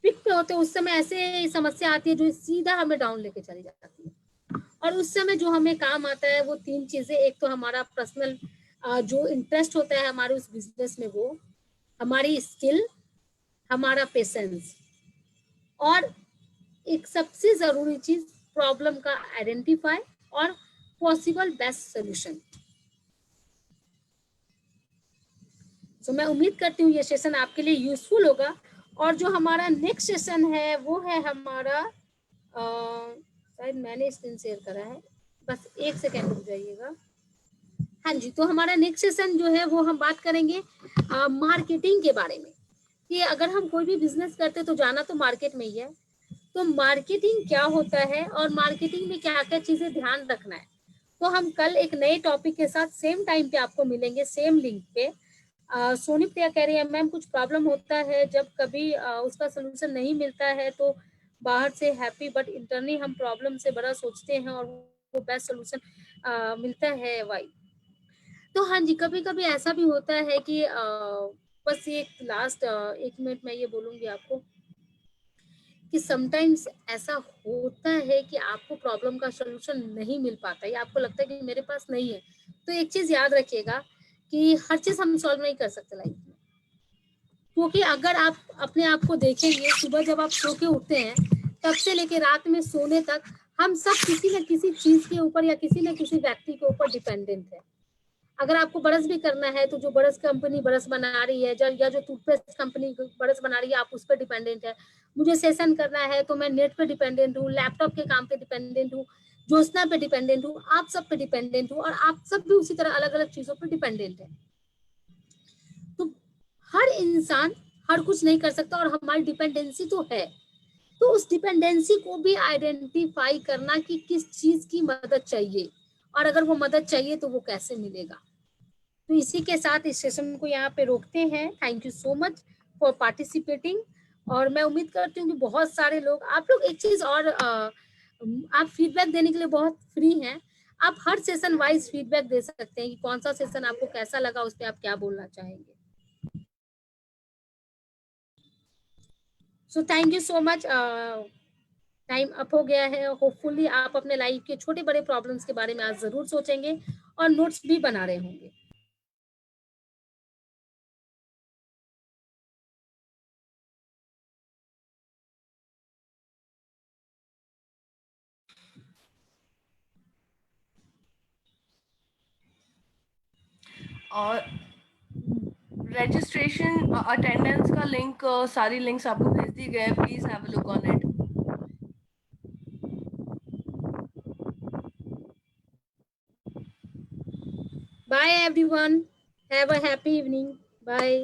पिक पे होते हो, उस समय ऐसे समस्या आती है जो सीधा हमें डाउन लेके चली जाती है। और उस समय जो हमें काम आता है वो 3 चीजें, एक तो हमारा पर्सनल जो इंटरेस्ट होता है हमारे उस बिजनेस में, वो हमारी स्किल, हमारा पेशेंस, और एक सबसे जरूरी चीज प्रॉब्लम का आइडेंटिफाई और पॉसिबल बेस्ट सोल्यूशन। तो मैं उम्मीद करती हूँ ये सेशन आपके लिए यूजफुल होगा। और जो हमारा नेक्स्ट सेशन है वो है हमारा, शायद मैंने स्क्रीन शेयर करा है, बस एक सेकेंड रुक जाइएगा। हाँ जी, तो हमारा नेक्स्ट सेशन जो है वो हम बात करेंगे मार्केटिंग के बारे में, कि अगर हम कोई भी बिजनेस करते तो जाना तो मार्केट में ही है, तो मार्केटिंग क्या होता है और मार्केटिंग में क्या क्या चीजें ध्यान रखना है। तो हम कल एक नए टॉपिक के साथ सेम टाइम पे आपको मिलेंगे, सेम लिंक पे। सोनी प्रिया कह रही है मैम कुछ प्रॉब्लम होता है जब कभी उसका सोल्यूशन नहीं मिलता है तो बाहर से हैप्पी, बट इंटरनली हम प्रॉब्लम से बड़ा सोचते हैं और वो बेस्ट सोल्यूशन मिलता है, वाई। तो हाँ जी, कभी कभी ऐसा भी होता है कि बस एक लास्ट 1 मिनट मैं ये बोलूंगी आपको कि समटाइम्स ऐसा होता है कि आपको प्रॉब्लम का सोल्यूशन नहीं मिल पाता, या आपको लगता है कि मेरे पास नहीं है। तो एक चीज याद रखिएगा कि हर चीज हम सॉल्व नहीं कर सकते लाइफ में, क्योंकि अगर आप अपने आप को देखेंगे, सुबह जब आप सो के उठते हैं तब से लेके रात में सोने तक हम सब किसी न किसी चीज के ऊपर या किसी न किसी व्यक्ति के ऊपर डिपेंडेंट है। अगर आपको ब्रश भी करना है तो जो ब्रश कंपनी ब्रश बना रही है, या जो टूथपेस्ट कंपनी ब्रश बना रही है, आप उस पर डिपेंडेंट है। मुझे सेशन करना है तो मैं नेट पे डिपेंडेंट हूँ, लैपटॉप के काम पे डिपेंडेंट हूँ, ज्योत्सना पे डिपेंडेंट हूँ, आप सब पे डिपेंडेंट हूँ, और आप सब भी उसी तरह अलग अलग चीजों पे डिपेंडेंट है। तो हर इंसान हर कुछ नहीं कर सकता, और हमारी डिपेंडेंसी तो है। तो उस डिपेंडेंसी को भी आइडेंटिफाई करना कि किस चीज की मदद चाहिए, और अगर वो मदद चाहिए तो वो कैसे मिलेगा। तो इसी के साथ इस सेशन को यहाँ पे रोकते हैं। Thank you so much for participating. और मैं उम्मीद करती हूँ कि बहुत सारे लोग, आप लोग एक चीज और, आप फीडबैक देने के लिए बहुत फ्री हैं। आप हर सेशन वाइज फीडबैक दे सकते हैं कि कौन सा सेशन आपको कैसा लगा, उस पर आप क्या बोलना चाहेंगे। So thank you so much. Time up हो गया है। होपफुली आप अपने लाइफ के छोटे बड़े प्रॉब्लम्स के बारे में आज जरूर सोचेंगे और नोट्स भी बना रहे होंगे। और रजिस्ट्रेशन अटेंडेंस का लिंक, सारी लिंक्स आपको भेज दी गए हैं, please have a look on it. Bye everyone. Have a happy evening. Bye.